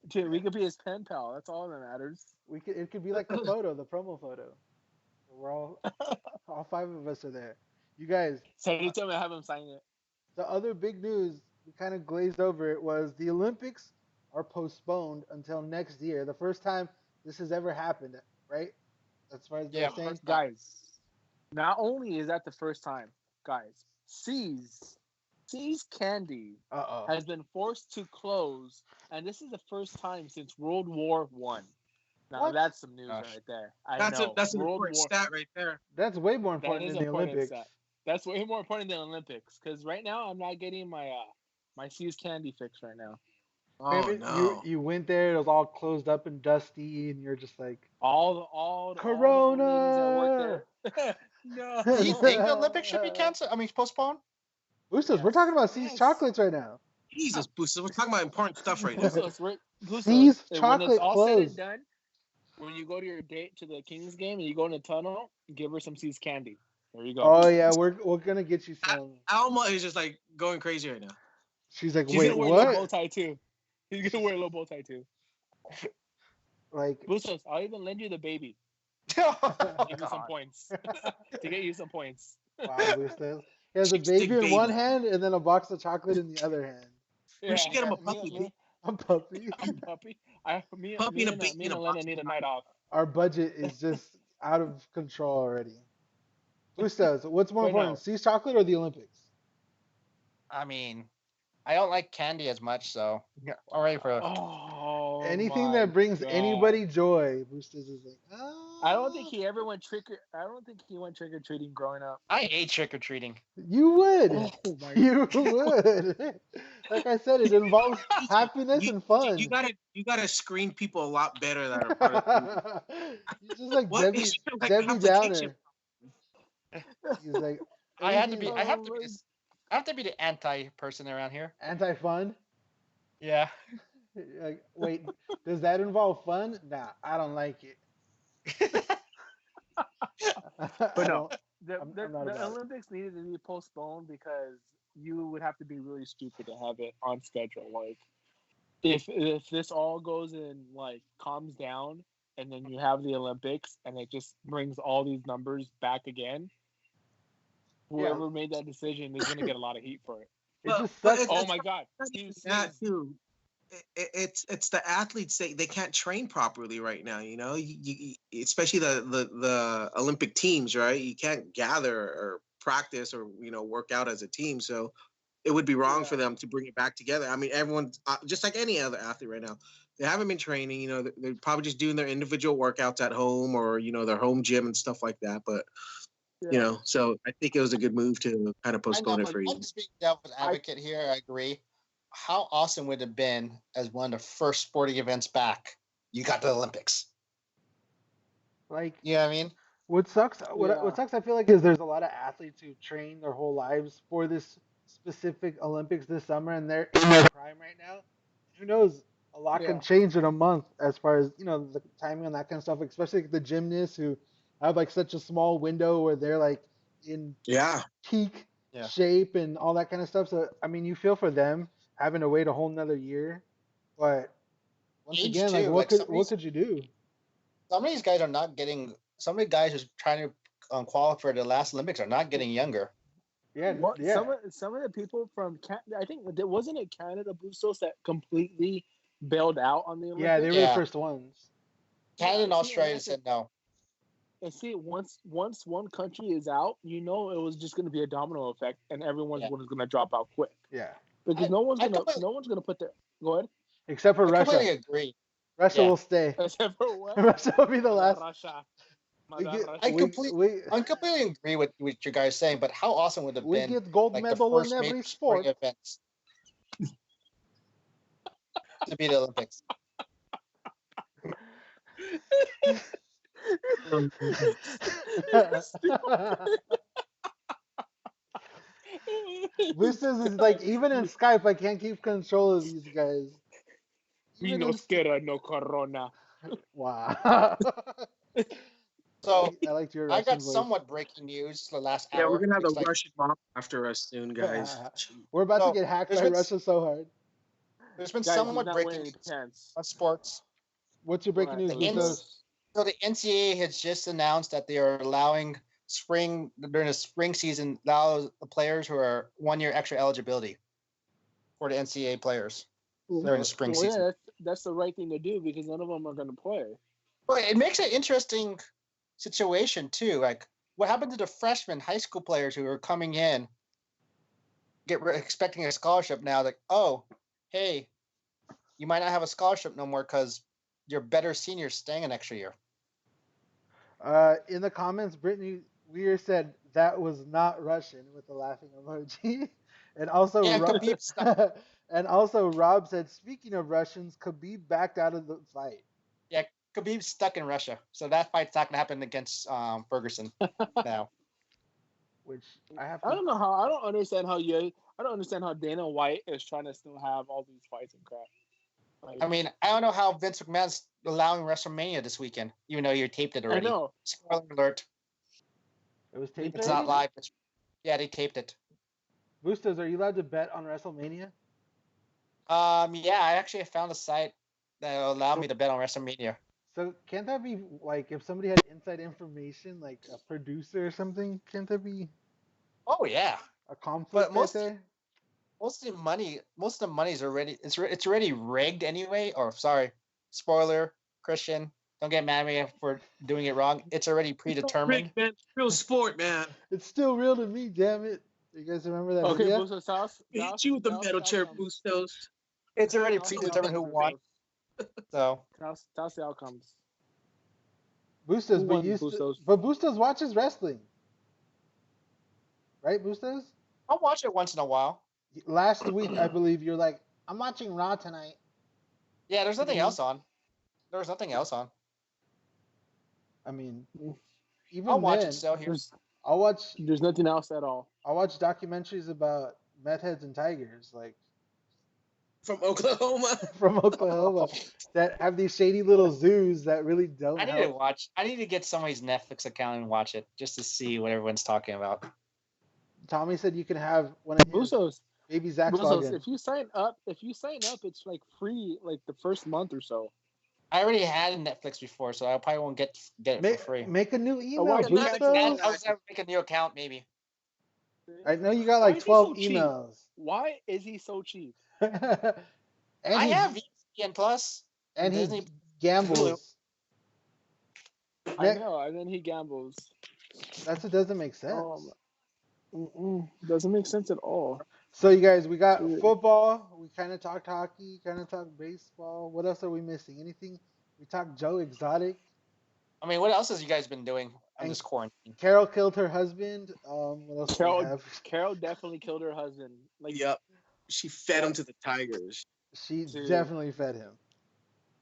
Dude, we could be his pen pal. That's all that matters. It could be like the photo, the promo photo. We're all five of us are there. You guys, So you tell me I have him sign it. the other big news, we kind of glazed over it, was the Olympics are postponed until next year. The first time this has ever happened, right? As far as they're saying. first time. Guys, not only is that the first time, guys, C's Candy has been forced to close, and this is the first time since World War One. Now What? that's some news Gosh. right there. I That's know. an World important War. stat right there. That's way more That important is than the important Olympics. stat. That's way more important than Olympics because right now I'm not getting my C's candy fix right now. Oh Maybe no. you went there, it was all closed up and dusty, and you're just like All the old ladies that work Corona. there. No. Do you think the Olympics should be canceled? I mean, postponed? Boostos, we're talking about C's Yes. chocolates right now. Jesus, Boosters. We're talking about important stuff right now. Bustos, C's and when it's chocolate all said and closed. done, when you go to your date to the Kings game and you go in the tunnel, give her some C's candy. There you go. Oh yeah, we're gonna get you some. Alma is just like going crazy right now. She's like, She's wait, gonna wear a little bow what? tie too. He's gonna wear a little bow tie too. Like, Bustos, I'll even lend you the baby. Oh, Give you some points. To get you some points. wow, Boostos. He has a Chicks dig baby in one baby. hand and then a box of chocolate in the other hand. We should get him a me- puppy. me- A puppy. puppy. Puppy Me and a and baby in a Elena box. need a night off. Our budget is just out of control already. Boostos, what's more But important, no. C's chocolate or the Olympics? I mean, I don't like candy as much, so I'm ready for. Oh, Anything my that brings God. anybody joy, Boostos is like, I don't think he ever went I don't think he went trick or treating growing up. I hate trick or treating. You would. Oh my You would. Like I said, it involves happiness and fun. You gotta screen people a lot better that are part of the He's just like What makes you like Debbie complication? Downer. He's like I have to be. anything I have to be the anti person around here. anti-fun. Yeah. Like, wait, does that involve fun? Nah, I don't like it. But no, I'm not the about it. Olympics needed to be postponed because you would have to be really stupid to have it on schedule. Like, if this all goes and like calms down, and then you have the Olympics, and it just brings all these numbers back again, whoever made that decision is going to get a lot of heat for it. It just But sucks. Oh my God, that too. It's the athletes they can't train properly right now. You know, especially the Olympic teams, right? You can't gather or practice or work out as a team. So it would be wrong for them to bring it back together. I mean, everyone's just like any other athlete right now. They haven't been training. They're probably just doing their individual workouts at home or their home gym and stuff like that. But so I think it was a good move to kind of postpone it for you. I'm just being devil's advocate here. I agree. How awesome would it have been as one of the first sporting events back? You got the Olympics. Like, You know what I mean? what sucks? What sucks? I feel like is there's a lot of athletes who train their whole lives for this specific Olympics this summer, and they're in their prime right now. Who knows? A lot can change in a month as far as the timing and that kind of stuff. Especially the gymnasts who have like such a small window where they're like in peak shape and all that kind of stuff. So I mean, you feel for them having to wait a whole nother year, but once Age again, like too, what could you do? Some of these guys are not getting. Some of the guys who's trying to qualify for the last Olympics are not getting younger. Yeah, Some of the people from I think wasn't it Canada Bustos that completely bailed out on the Olympics? Yeah, they were the first ones. Canada and Australia said no. And see, once one country is out, it was just going to be a domino effect, and everyone's going to drop out quick. Yeah, because no one's gonna put their go ahead. Except for Russia. I completely agree. Russia will stay. Except for what? Russia will be the last. Russia. I completely agree with what you guys saying, but how awesome would it have been? We get gold medal in every sport. Events to be the Olympics. Boosters is like, even in Skype, I can't keep control of these guys. We no scared no corona. Wow. So I liked your I got voice. somewhat breaking news the last hour. Yeah, we're gonna have the Russian mob after us soon, guys. We're about to get hacked by Russia so hard. There's been somewhat breaking news on sports. What's your breaking news, Boosters? So the NCAA has just announced that they are allowing during the spring season, allow the players who are 1 year extra eligibility for the NCAA players during the spring season. Yeah, that's the right thing to do because none of them are going to play. But it makes an interesting situation too. Like, what happened to the freshmen, high school players who are coming in, expecting a scholarship now? Like, oh, hey, you might not have a scholarship no more because your better seniors staying an extra year. In the comments, Brittany Weir said that was not Russian with the laughing emoji, and also Yeah, Khabib stuck. and also Rob said, speaking of Russians, Khabib backed out of the fight. Yeah, Khabib's stuck in Russia, so that fight's not gonna happen against Ferguson now. Which I have. I don't know how. I don't understand how you. I don't understand how Dana White is trying to still have all these fights and crap. I mean, I don't know how Vince McMahon's allowing WrestleMania this weekend, even though you taped it already. I know. Spoiler alert. It was taped. It's already? not live. Yeah, they taped it. Bustos, are you allowed to bet on WrestleMania? Yeah, I actually found a site that will allow me to bet on WrestleMania. So can't that be like if somebody had inside information, like a producer or something? Can't that be Oh yeah, a conflict but right most there? most of the money's already it's already rigged anyway. Or sorry, spoiler, Christian. Don't get mad at me for doing it wrong. It's already predetermined. Man, real sport, man. It's still real to me, damn it. You guys remember that Okay, video? Bustos, house. Hit you with the metal chair, Bustos. It's already predetermined who won. So Tell us the outcomes. Bustos, Who but won, Bustos? but Bustos watches wrestling. Right, Bustos? I'll watch it once in a while. Last week, I believe you're like, I'm watching Raw tonight. Yeah, there's nothing Mhm. else on. There's nothing else on. I mean, Mm. even I'll watch then, it still here. There's nothing else at all. I'll watch documentaries about meth heads and tigers, like From Oklahoma. from Oklahoma, that have these shady little zoos that really don't I need help. to watch. I need to get somebody's Netflix account and watch it just to see what everyone's talking about. Tommy said you can have one of his Bustos, baby Zach's Bustos, login. if you sign up, it's like free, like the first month or so. I already had Netflix before, so I probably won't get it for free. Make a new email, why did you cancel Bustos. I was gonna make a new account maybe. I know you got Why like is he so 12 cheap? emails. Why is he so cheap? and I he, have ESPN Plus and he Disney. gambles. I know, and then he gambles. That's what doesn't make sense. Doesn't make sense at all. So you guys, we got Dude. football. We kind of talked hockey. Kind of talked baseball. What else are we missing? Anything? We talked Joe Exotic. I mean, what else has you guys been doing on And this quarantine? Carol killed her husband. What else do we have? Carol definitely killed her husband. Like, Yep. She fed him to the Tigers. She Dude. definitely fed him.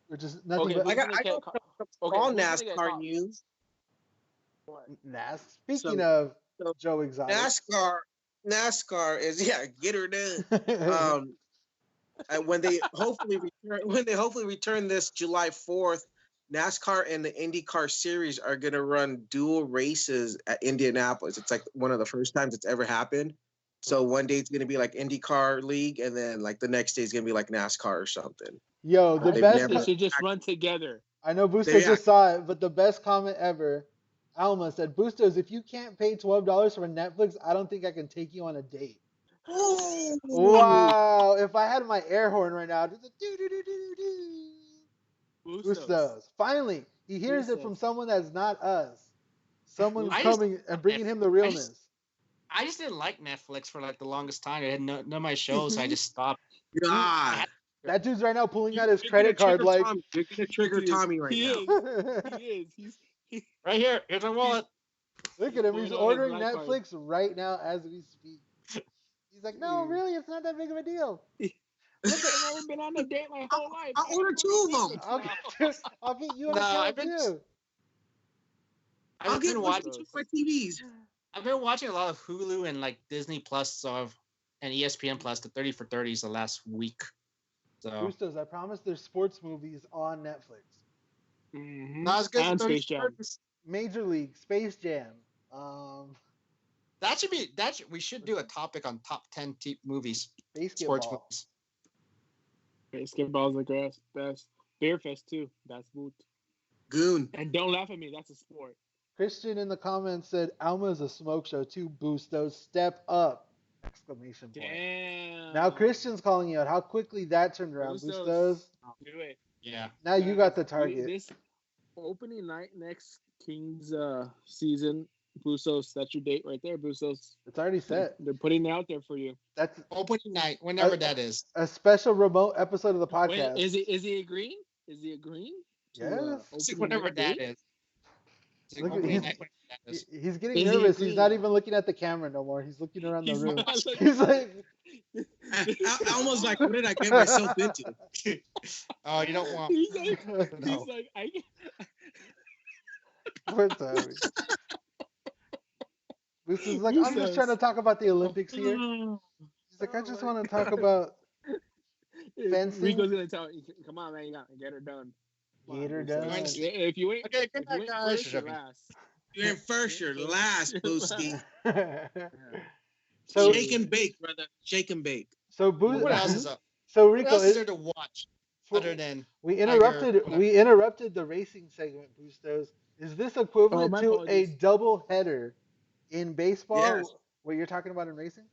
Which is nothing Okay, but I got who's gonna all who's gonna get NASCAR caught? news. Speaking of so Joe Exotic. NASCAR is get her done. And when they hopefully return this July 4th, NASCAR and the IndyCar series are gonna run dual races at Indianapolis. It's like one of the first times it's ever happened. So one day it's gonna be like IndyCar League, and then like the next day is gonna be like NASCAR or something. Yo, the They've best. They should just run together. I know Bustos Yeah. just saw it, but the best comment ever. Alma said, "Bustos, if you can't pay $12 for Netflix, I don't think I can take you on a date." Ooh. Wow! If I had my air horn right now, just a Bustos. Finally, he hears it from someone that's not us. Someone's coming and bringing him the realness. I just didn't like Netflix for like the longest time. I had none of my shows, so I just stopped. God. That dude's right now pulling out his credit card like You're gonna trigger Tommy right now. He is. He's Right here. Here's my wallet. Look at him. He's pulling out his ordering black card. Netflix right now as we speak. He's like, no, really, it's not that big of a deal. Look, I've never been on a date my whole life. I'll order 2 of them. I'll get you an No, account I've been- too. I'll get one for my TVs. I've been watching a lot of Hulu and like Disney Plus and ESPN Plus, the 30 for 30s the last week. So Bustos, I promise there's sports movies on Netflix. not as good And as 30 Space Jam. for 30s. Major League, Space Jam. We should do a topic on top 10 movies, Basketball. sports movies. Basketball's the best. Beer Fest too. That's boot. Goon. And don't laugh at me. That's a sport. Christian in the comments said, Alma's a smoke show too. Bustos, step up! Exclamation point. Damn. Now Christian's calling you out. How quickly that turned around, Bustos. Do it. Yeah. Now you got the target. This opening night next Kings season, Bustos, that's your date right there, Bustos. It's already set. They're putting it out there for you. That's Opening night, whenever that is. a special remote episode of the Wait, podcast. is he agreeing? Is he agreeing? Yes. Whatever that is. Look at Opening he's night, whatever that is. he's getting Is he nervous. He's not agreeing? even looking at the camera no more. He's looking around the He's room. not looking- He's like, Almost like, what did I get myself into? Oh, you don't want. He's like, No. he's like, I. poor Tommy. This is like, I'm just trying to talk about the Olympics here. He's like, I just want to talk about fencing. Rico's gonna tell you, come on, man, you got to get her done. Get her Come on, done. Bruce. If you ain't, Okay, good if you night, ain't guys. first, you're last. You're in first, you're last, Boosty. So Shake and bake, brother. Shake and bake. so What else is up? So What Rico, else is there to watch other than we Tiger? interrupted the racing segment, Bustos. Is this equivalent my to a apologies. double header in baseball? Yes. What you're talking about in racing?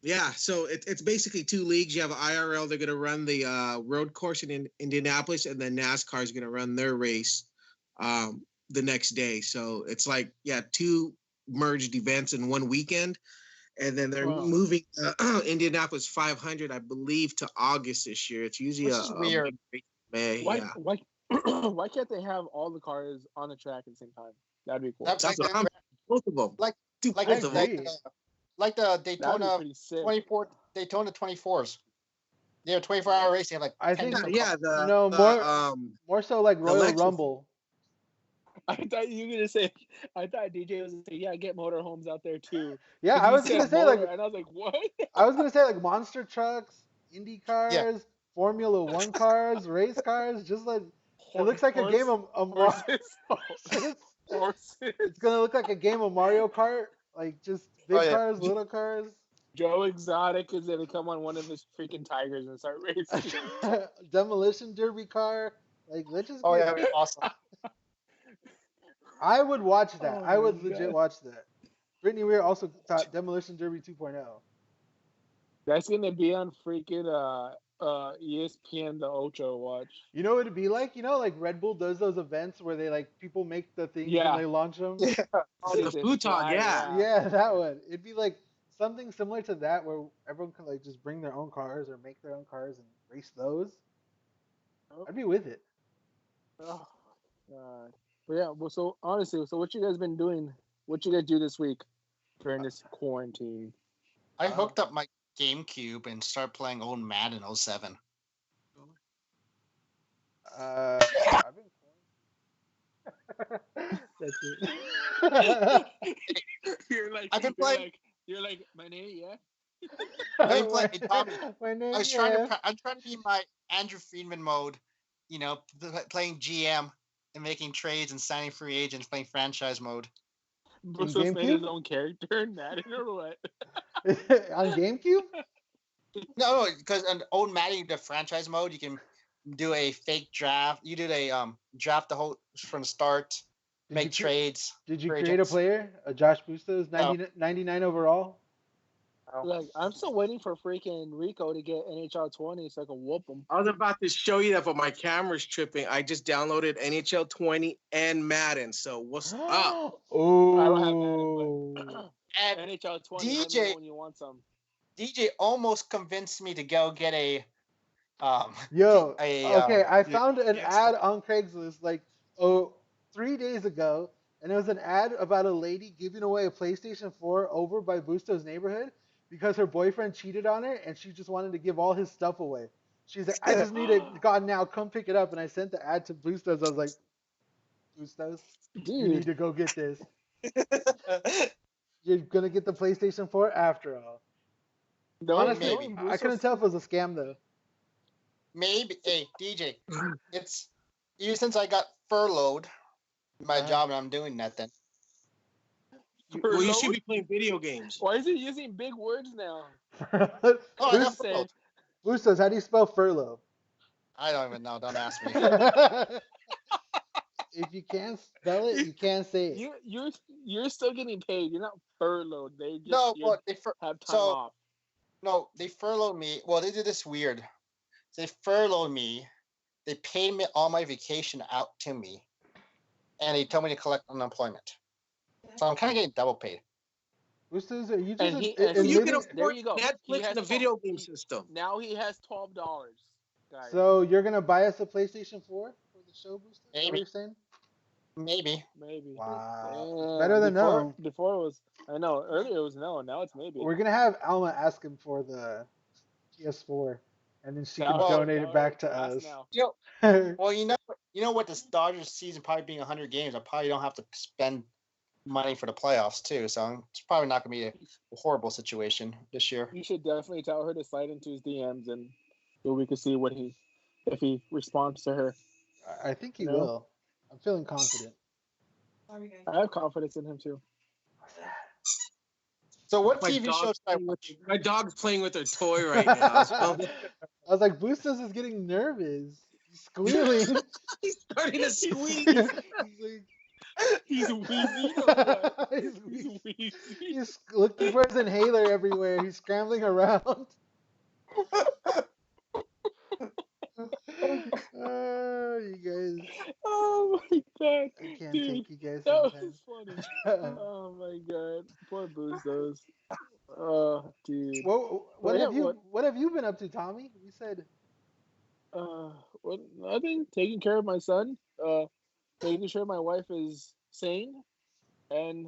Yeah, so it's basically two leagues. You have IRL, they're going to run the road course in Indianapolis, and then NASCAR is going to run their race the next day. So it's like, yeah, two merged events in one weekend. And then they're moving Indianapolis 500, I believe, to August this year. It's usually Which is weird. May. Why, Yeah. why can't they have all the cars on the track at the same time? That'd be cool. That's That's like what I'm both of them. like Do like both of them. agree. like the That'd be Daytona pretty sick. 24 Daytona 24s. They have 24-hour racing. Have like I 10 think different Yeah, cars. more so like Royal Lexus. Rumble. I thought you were gonna say. I thought DJ was gonna say, "Yeah, get motorhomes out there too." Yeah, 'Cause I you was said gonna say motor, like and I was like, "What?" I was gonna say like monster trucks, Indy cars, Formula One cars, race cars, just like it looks like a game of horses. Horses. It's gonna look like a game of Mario Kart, like just big Oh, yeah. cars, little cars. Joe Exotic is gonna come on one of his freaking Tigers and start racing. Demolition Derby car. Like let's just Oh get. yeah, that'd be awesome. I would watch that. Oh I would my legit God. watch that. Brittany Weir also thought Demolition Derby 2.0. That's gonna be on freaking ESPN the Ocho watch. You know what it'd be like? You know, like Red Bull does those events where they like people make the things Yeah. and they launch them. Yeah. Oh, the They futon, fly, yeah. Yeah, that one. It'd be like something similar to that where everyone can like just bring their own cars or make their own cars and race those. I'd be with it. Oh God. But yeah, well, so honestly, so what you guys been doing? What you guys do this week during this quarantine? I hooked up my GameCube and started playing old Madden 07. I've been That's it. I've been playing. You're like, my name, yeah. I been playing Tommy. My name, I was I'm trying to be my Andrew Friedman mode, you know, playing GM and making trades and signing free agents, playing franchise mode. Bruce made his own character in Madden or what? On GameCube? No, because on old Madden, the franchise mode, you can do a fake draft. You did a draft the whole from the start, make trades. Did you for create agents. a player? A Josh Bustos, 99 overall? Like, I'm still waiting for freaking Rico to get NHL 20 so I can whoop him. I was about to show you that, but my camera's tripping. I just downloaded NHL 20 and Madden. So what's up? Oh, I don't have Madden, And but NHL 20. Let me DJ know when you want some. DJ almost convinced me to go get a Yo, a, okay, I found an yes. ad on Craigslist like 3 days ago, and it was an ad about a lady giving away a PlayStation 4 over by Bustos' neighborhood because her boyfriend cheated on her, and she just wanted to give all his stuff away. She's like, I just need it, God, now come pick it up. And I sent the ad to Bustos. I was like, Bustos, you need to go get this. You're gonna get the PlayStation 4 after all. No, Honestly, maybe. I couldn't tell if it was a scam though. Maybe, hey DJ, it's you since I got furloughed in my job and I'm doing nothing. Well, you should be playing video games. Why is he using big words now? Oh, I got Bustos, furloughed. Bustos, how do you spell furlough? I don't even know. Don't ask me. If you can't spell it, you can't say it. You're still getting paid. You're not furloughed. They just No, but they have time off. No, they furloughed me. Well, they did this weird. They furloughed me. They paid me all my vacation out to me, and they told me to collect unemployment. So I'm kind of getting double paid. Bustos, are you just And You can there afford you go. He Netflix has and the video game system. Now he has $12, guys. So you're gonna buy us a PlayStation 4 for the show boosted? Is that what Maybe. you're saying? Maybe. Maybe. Wow. Better than no. Before it was, I know. Earlier it was no. Now it's maybe. We're gonna have Alma ask him for the PS4, and then she can Tell her- donate tell it back her to ask us. now. Well, you know what, this Dodgers season probably being 100 games, I probably don't have to spend money for the playoffs too. So it's probably not going to be a horrible situation this year. You should definitely tell her to slide into his DMs, and so we can see if he responds to her. I think he You know? will. I'm feeling confident. I have confidence in him too. What's that? So what My TV dog's shows should I playing with- watch? My dog's playing with her toy right now. So I was like, Bustos is getting nervous. He's squealing. he's starting to squeeze. He's like, He's wheezing or what? he's, He's wheezing. he's looking for his inhaler everywhere. He's scrambling around. Oh, you guys. Oh my god. I can't Dude, take you guys that was sometimes. funny. Oh my god. Poor Bustos. Oh, dude. What have you been up to, Tommy? You said What? Nothing. Taking care of my son. Making sure my wife is sane, and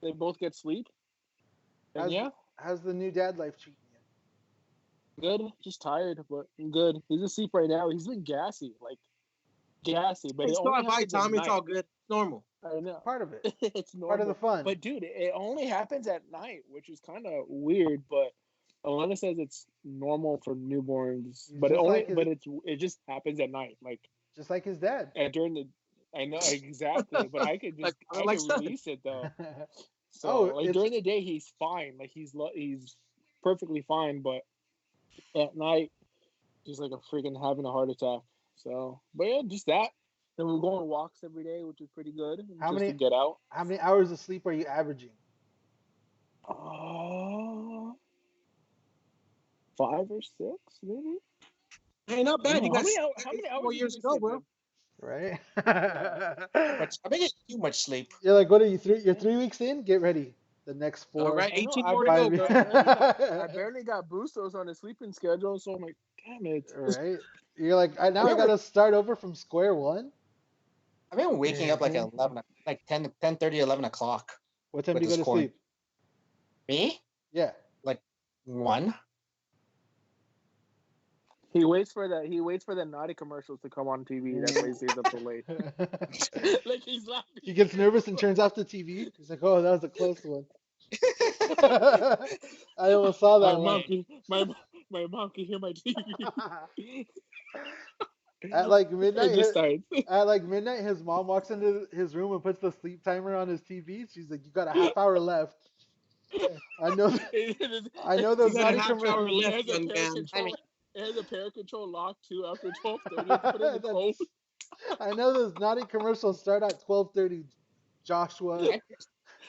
they both get sleep. And how's the new dad life treating you? good. Just tired, but good. He's asleep right now. He's been gassy, but It's it only not by happens at Tommy. It's night. all good. It's normal. I know. Part of it. It's normal. Part of the fun. But dude, it only happens at night, which is kind of weird. But Alana says it's normal for newborns, but it just happens at night, like just like his dad. and during the. I know exactly, but I could just I could release it though. So during the day he's fine, like he's perfectly fine, but at night he's like a freaking having a heart attack. So, but yeah, just that. Then we're going walks every day, which is pretty good. To get out? How many hours of sleep are you averaging? 5 or 6, maybe. Hey, not bad. How many hours more years ago, bro? Right? I think it's too much sleep. You're like, what are you? You're 3 weeks in. Get ready. The next 4. All right, 18 I more to go, bro. I barely got Bustos on his sleeping schedule, so I'm like, damn it. Right? You're like, I gotta start over from square one. I've been waking up like at 11, like 10:30, 11 o'clock. What time do you go to sleep? Me? Yeah. Like 1. He waits for the naughty commercials to come on TV. That's why he stays up so late. Like he's laughing. He gets nervous and turns off the TV. He's like, "Oh, that was a close one." I almost saw that one. My mom can hear my TV. At like midnight, It just starts. at like midnight, his mom walks into his room and puts the sleep timer on his TV. She's like, "You got a half hour left." I know those naughty commercials. It has a pair control lock too after 12:30. I know those naughty commercials start at 12:30. Joshua.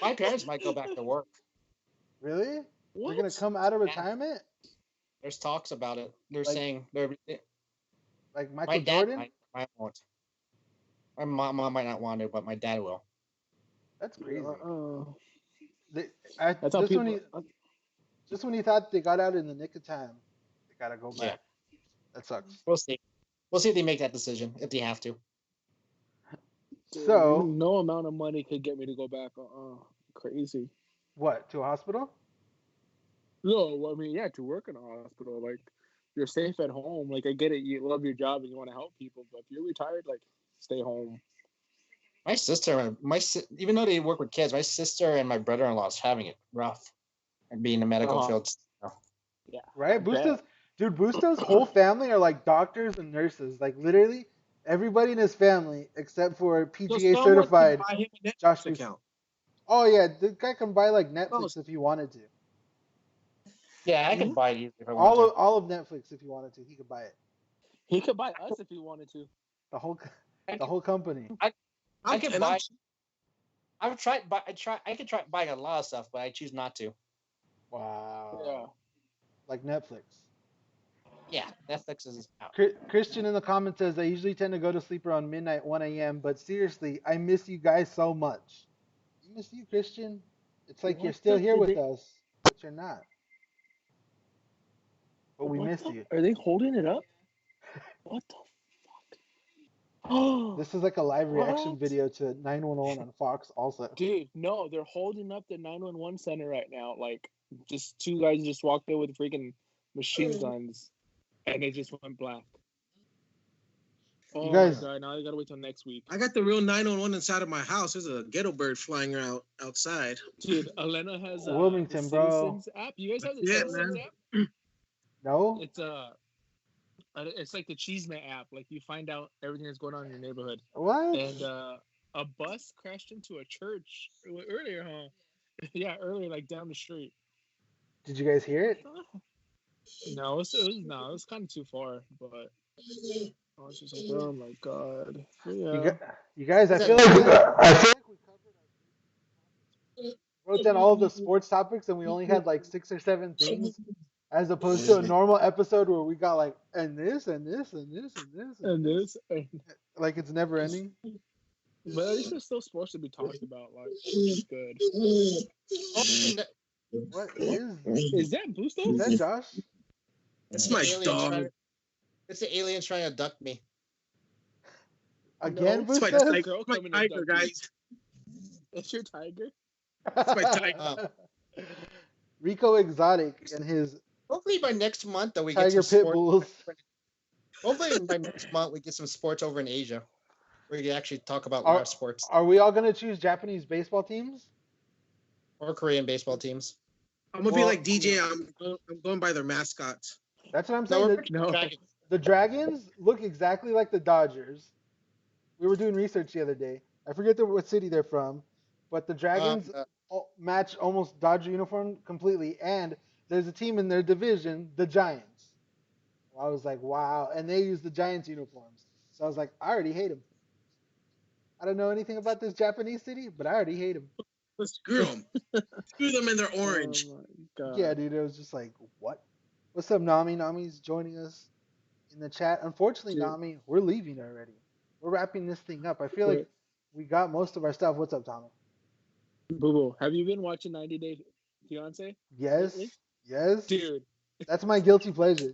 My parents might go back to work. Really? What? They're gonna come out of retirement? There's talks about it. They're Like- saying Like my Michael dad Jordan? might won't. My mom might not want to, but my dad will. That's crazy. That's how people. Just when you thought they got out in the nick of time, they gotta go back. Yeah. That sucks. We'll see. We'll see if they make that decision, if they have to. So no amount of money could get me to go back. Crazy. what? To a hospital? No, I mean, yeah, to work in a hospital, like you're safe at home. Like I get it, you love your job and you want to help people, but if you're retired, like stay home. My sister, even though they work with kids, my sister and my brother-in-law is having it rough, and being in the medical field. Yeah. Right? Bustos' whole family are like doctors and nurses. Like literally everybody in his family except for PGA certified Josh account. Oh yeah, the guy can buy like Netflix if he wanted to. Yeah, I can buy it if I want to. All of Netflix if he wanted to, he could buy it. He could buy us if he wanted to. The whole company. I could buy. I've tried. I could try buying a lot of stuff, but I choose not to. Wow. Yeah. Like Netflix. Yeah, Netflix is out. Christian in the comments says, I usually tend to go to sleep around midnight, 1 a.m., but seriously, I miss you guys so much. I miss you, Christian. It's like you're still here with us, but you're not. But we miss you. Are they holding it up? What the fuck? This is like a live reaction What? video to 911 on Fox also. Dude, no, they're holding up the 911 center right now. Like, just two guys just walked in with freaking machine guns, and it just went black. You Oh guys, my god! Now I gotta wait till next week. I got the real 911 inside of my house. There's a ghetto bird flying around outside. Dude, Elena has the Wilmington, bro. Citizens app. You guys have the Yeah, Citizens man. app? No? It's like the Cheeseman app. Like you find out everything that's going on in your neighborhood. What? And a bus crashed into a church earlier, huh? Yeah, earlier, like down the street. Did you guys hear it? No, it was kind of too far, but I was just like, oh my god. Yeah. You guys, I feel like we wrote down all of the sports topics and we only had like 6 or 7 things, as opposed to a normal episode where we got like and this and this and this and this And this, like it's never ending. but at least there's still sports to be talked about. Like, it's good. What is that Busto? Is that Josh? That's my dog. It's the aliens trying to abduct me. Again, No, It's my Busto? tiger, my tiger, guys. It's your tiger. It's my tiger. Rico Exotic and his Hopefully by next month that we Tiger get some Pit sports. Bulls. Hopefully by next month we get some sports over in Asia. We can actually talk about Are- live sports Are we all gonna choose Japanese baseball teams? or Korean baseball teams. I'm gonna be Well- like DJ. I'm going by their mascots. That's what I'm No, saying. we're The, picking No. Dragons. the Dragons look exactly like the Dodgers. We were doing research the other day. I forget what city they're from, but the Dragons match almost Dodger uniform completely. And there's a team in their division, the Giants. I was like, wow. And they use the Giants uniforms. So I was like, I already hate them. I don't know anything about this Japanese city, but I already hate them. Screw them. Screw them in their orange. Oh my god. Yeah, dude. It was just like, what? What's up, Nami? Nami's joining us in the chat. Unfortunately, Dude. Nami, we're leaving already. We're wrapping this thing up. I feel like Wait. we got most of our stuff. What's up, Tommy? Boo Boo, have you been watching 90 Day Fiance? Yes. Lately? Yes. Dude. That's my guilty pleasure.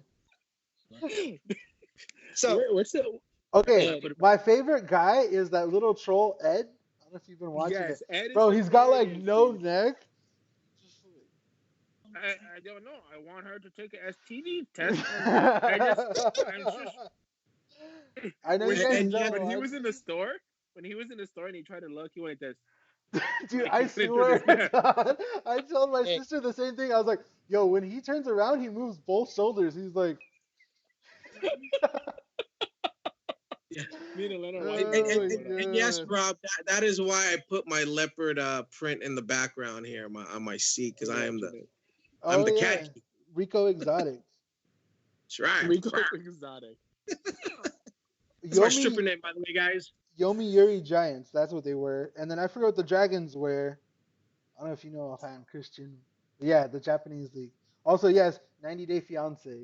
So What's the Okay, Ed. my favorite guy is that little troll, Ed. I don't know if you've been watching Yes, it. Ed is Bro, he's got like hilarious, no dude. neck. I don't know. I want her to take an STD test. I know you Wait, guys and know. When he was in the store, and he tried to look, he went like this. Dude, I swear to God, I told my sister the same thing. I was like, yo, when he turns around, he moves both shoulders. He's like, Me and Elena Oh watched my And yes, God. Rob, that is why I put my leopard print in the background here on my seat, because I'm the oh, the yeah. cat. Rico Exotic. That's right. Rico Exotic. That's my stripper name, by the way, guys. Yomi Yuri Giants. That's what they were. And then I forgot what the Dragons were. I don't know if you know offhand, Christian. Yeah, the Japanese league. Also, yes, 90 Day Fiance.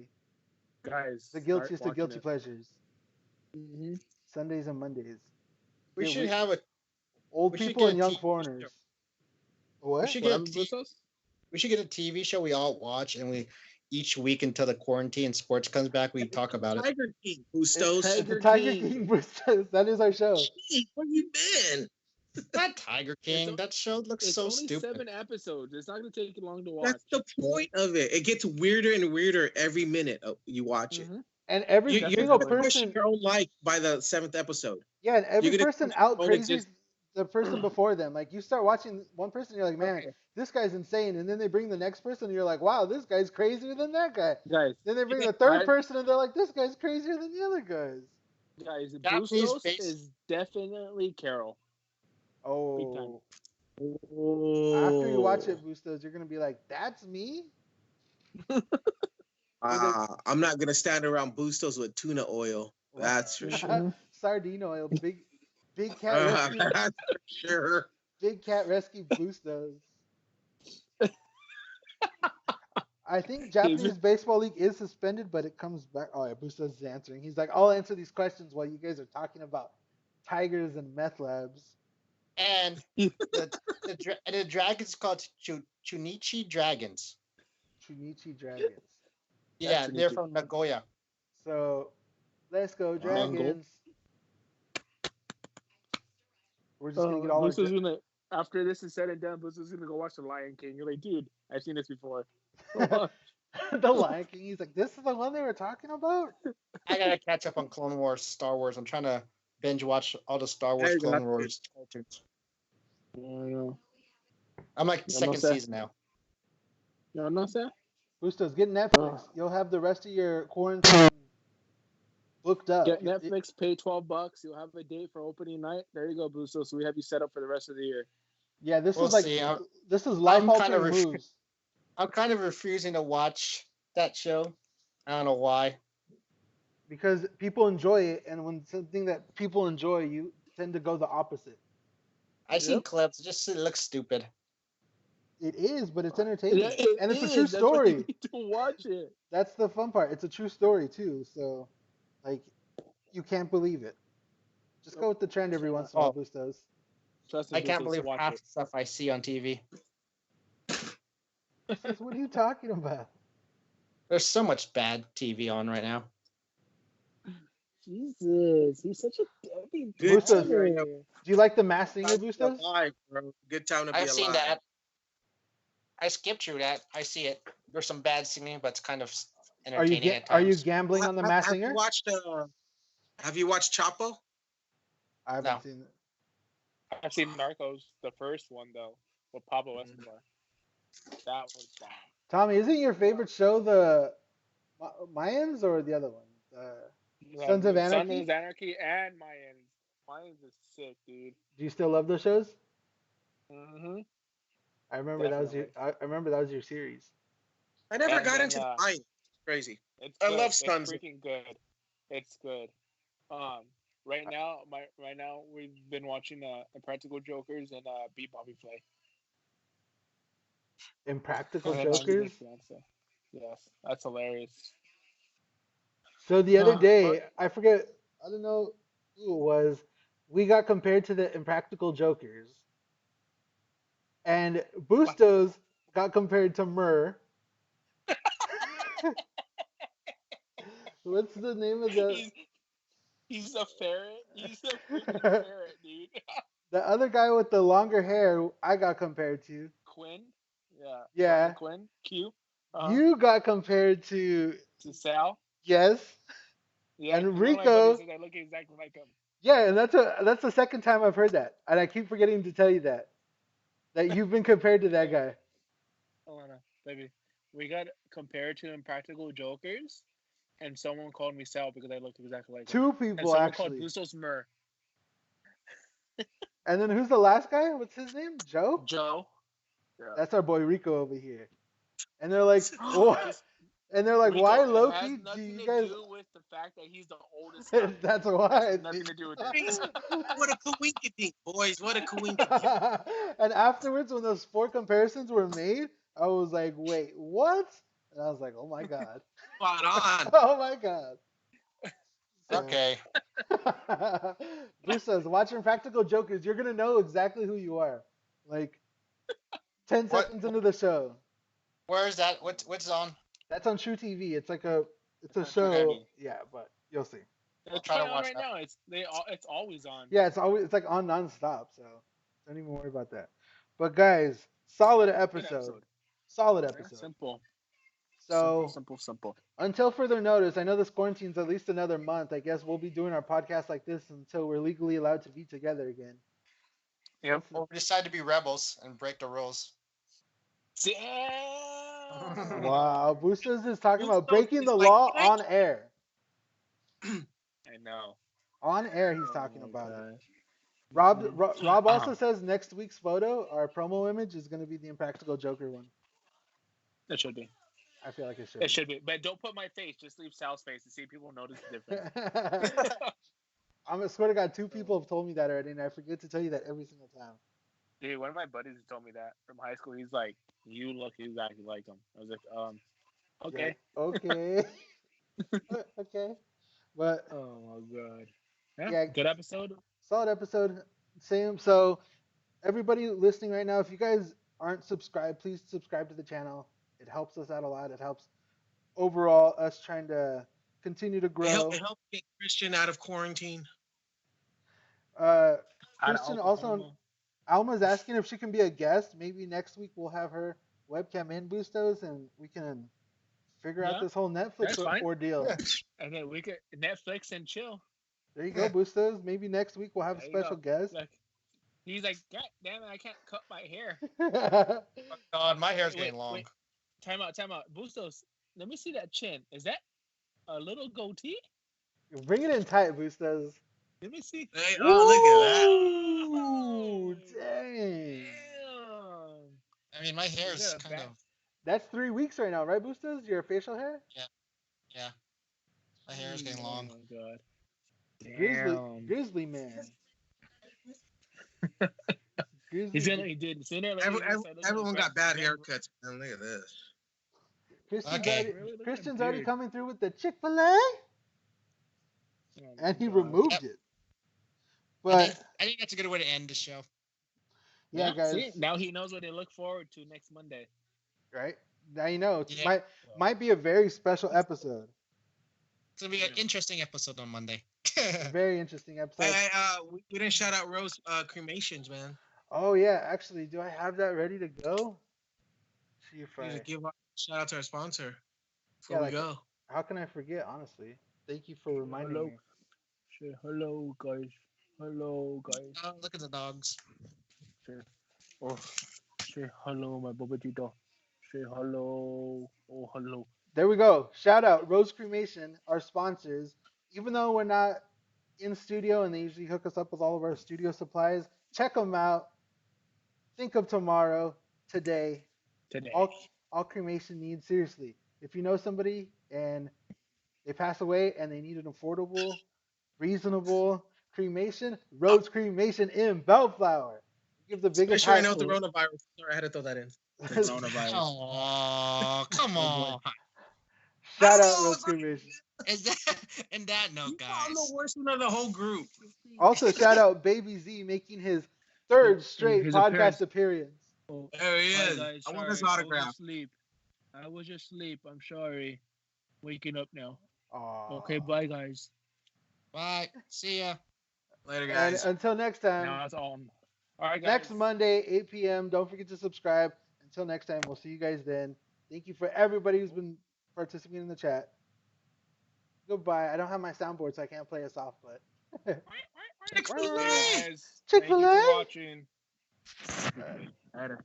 Guys, The guiltiest of guilty pleasures. Mm-hmm. Sundays and Mondays. we Yeah, should have a Old we should people get and a young TV foreigners. show. What? We should get a TV show we all watch, and we each week until the quarantine and sports comes back, we talk about it. Tiger King, Bustos. It's the Tiger King. That is our show. Hey, where you been? Not Tiger King. That show looks It's so only stupid. 7 episodes. It's not going to take you long to watch. That's the point of it. It gets weirder and weirder every minute you watch it. Mhm. And every You're single gonna question person, your own life by the 7th episode. yeah, and every you're gonna person question out your own crazies existence. the person before them. Like you start watching one person, you're like, man, Okay. this guy's insane. And then they bring the next person, and you're like, wow, this guy's crazier than that guy. Guys, Then they bring the third I- person, and they're like, this guy's crazier than the other guys. Japanese Bustos base- is definitely Carol. Oh, Oh. after you watch it, Bustos, you're gonna be like, that's me. I'm not gonna stand around Bustos with tuna oil. That's for sure. Sardine oil, big cat rescue, That's for sure. big cat rescue Bustos. I think Japanese baseball league is suspended, but it comes back. Oh yeah, Bustos is answering. He's like, I'll answer these questions while you guys are talking about tigers and meth labs. And the dragons called Chunichi Dragons. Chunichi Dragons. Yeah, they're Chunichi. from Nagoya. So, let's go Dragons. We're just gonna get all our. Booster's gonna after this is said and done. Booster's gonna go watch The Lion King. You're like, dude, I've seen this before. The Lion King. He's like, this is the one they were talking about. I gotta catch up on Clone Wars, Star Wars. I'm trying to binge watch all the Star Wars Hey, Clone Wars cartoons. No, I'm like no, second sir. season now. No, no, sir. Bustos, get Netflix. You'll have the rest of your quarantine booked up. Get Netflix, pay $12. You'll have a date for opening night. There you go, Busto. So we have you set up for the rest of the year. Yeah, this We'll is like see. this is life altering kinda moves. I'm kind of refusing to watch that show. I don't know why. Because people enjoy it, and when something that people enjoy, you tend to go the opposite. I've seen Yep. clips. It looks stupid. It is, but it's entertaining, Yeah, it and it's a is. true That's why you story. need to watch it. That's the fun part. It's a true story too, so like you can't believe it. Just go with the trend every once in a while, Oh. Bustos. Trust me, I can't Bustos, believe watch half it. the stuff I see on TV. Bustos, what are you talking about? There's so much bad TV on right now. Jesus, he's such a deadbeat. Good Bustos, time right now. do you like the Mass Singer, Time to be Bustos? alive, bro. Good time to be I've alive. seen that. I skipped through that. I see it. There's some bad singing, but it's kind of entertaining at Are you times. gambling on the Mass Have you Singer? watched? Have you watched Chapo? I haven't No. seen it. I've seen Narcos, the first one though, with Pablo Mm-hmm. Escobar. That was bad. Tommy, isn't your favorite show the Mayans or the other one? Sons of Sons Anarchy? of Anarchy and Mayans. Mayans is sick, dude. Do you still love those shows? Mm-hmm. I remember Definitely. I remember that was your series. I never And got then, into the Lion. It's crazy. It's I good. love It's Sons. freaking good. It's good. Right now, we've been watching Impractical Jokers and Beat Bobby Flay. Impractical And then Jokers. Yes, that's hilarious. So the other day, But I forget, I don't know who it was. We got compared to the Impractical Jokers, and Bustos got compared to Murr. What's the name of the he's a ferret. He's a freaking ferret, dude. the other guy with the longer hair? I got compared to. Quinn. Yeah. Yeah, Quinn. Q. you got compared to. To Sal. Yes, Yeah, and because one of my buddies Rico. said I look exactly like him. Yeah, and that's the second time I've heard that, and I keep forgetting to tell you that you've been compared to that guy. Hold on, baby. We got compared to Impractical Jokers, and someone called me Sal because I looked exactly like him. Two And people someone actually. called Bustos Mur. And then who's the last guy? What's his name? Joe? Joe. Yeah. That's our boy Rico over here. And they're like, what? Just And they're like, Rico, why it low has key do nothing you to guys? do with the fact that he's the oldest guy. That's It why. has nothing to do with that. What a coinkydink, boys. What a coinkydink. And afterwards, when those four comparisons were made, I was like, wait, what? And I was like, oh my god. Spot on. Oh my god. So, Okay. Bruce says, watching Practical Jokers, you're gonna know exactly who you are. Like 10 What- seconds into the show. Where is that? What's on? That's on True TV. It's like it's a on True show. TV. Yeah, but you'll see. I'll It's try to on watch right that. now. It's always on. Yeah, it's like on nonstop. So don't even worry about that. But guys, solid Good episode. Solid Yeah, episode. simple. So Simple. until further notice, I know this quarantine's at least another month. I guess we'll be doing our podcast like this until we're legally allowed to be together again. Yep. Or we decide to be rebels and break the rules. Damn. Wow, Boosters is talking about Bustos breaking is the like, law "Can I on air. I know. On air, he's Oh talking my about it. gosh. Rob also says next week's photo, our promo image, is going to be the Impractical Joker one. It should be. I feel like it should. It should be. But don't put my face. Just leave Sal's face to see if people notice the difference. I'm gonna swear to God, two people have told me that already, and I forget to tell you that every single time. Dude, one of my buddies told me that from high school. He's like, "You look exactly like him." I was like, okay. Yeah, okay. Okay. But Oh my god. Yeah. Yeah. Good episode. solid episode. Same. So everybody listening right now, if you guys aren't subscribed, please subscribe to the channel. It helps us out a lot. It helps overall us trying to continue to grow. It helped get Christian out of quarantine. Uh, Out of Christian also, Oklahoma. Alma's asking if she can be a guest. Maybe next week we'll have her webcam in Bustos and we can figure out Yeah, this whole Netflix that's fine. ordeal. And then we could Netflix and chill. There you go, Bustos. Maybe next week we'll have a There you special go. guest. Like he's like, God damn it, I can't cut my hair. Oh, God, my hair's Wait, getting long. wait. Time out. Bustos, let me see that chin. Is that a little goatee? Bring it in tight, Bustos. Let me see. Hey, oh, look at that. Ooh, dang. Damn. I mean, my hair You is got a kind back. of That's 3 weeks right now, right, Bustos? Your facial hair? yeah. My hair is getting long. Oh my god. Grizzly, Damn. Grizzly man. He's Grizzly, gonna. He did. Sooner or later, he's gonna start looking Everyone got bad Van- haircuts, man. Look at this. Christian's Okay. already, Really looking Christian's already beard. coming through with the Chick-fil-A, Oh my and he god. removed Yep. it. I But think that's a good way to end the show. yeah, guys, See, now he knows what to look forward to next Monday. right now you know it Yeah. might be a very special episode, It's gonna be an interesting episode on Monday. a very interesting episode. We didn't shout out Rose cremations, man. Oh yeah, actually, do I have that ready to go? See if We I. need to give a shout out to our sponsor before Yeah, we like, go. how can I forget? Honestly, thank you for reminding Hello. me. Say hello, guys. Hello, guys. Oh, look at the dogs. Say, oh, say hello, my Bobadito. Say hello. Oh, hello. There we go. Shout out Rose Cremation, our sponsors. Even though we're not in studio and they usually hook us up with all of our studio supplies, check them out. Think of tomorrow, today. Today. All cremation needs, seriously. If you know somebody and they pass away and they need an affordable, reasonable cremation, Rose Cremation in Bellflower. Give the Make biggest sure I high. know the coronavirus. Sorry, I had to throw that in. Coronavirus. Oh, come Oh, boy. on. Shout out Oh, Rose Cremation. Is that in that note, I'm the guys? worst one of the whole group. Also, shout out Baby Z making his third straight His podcast appearance. Oh, There he bye, is. guys. I want Sorry. his I was autograph. asleep. I was asleep. I'm sorry. Waking up now. Aww. Okay, bye, guys. Bye. See ya. Later, And guys. until next time, Now it's on. All right, guys. next Monday, 8 p.m. Don't forget to subscribe. Until next time, we'll see you guys then. Thank you for everybody who's been participating in the chat. Goodbye. I don't have my soundboard, so I can't play us off, but. Chick-fil-A! Guys, Chick-fil-A? thank you for watching. Later.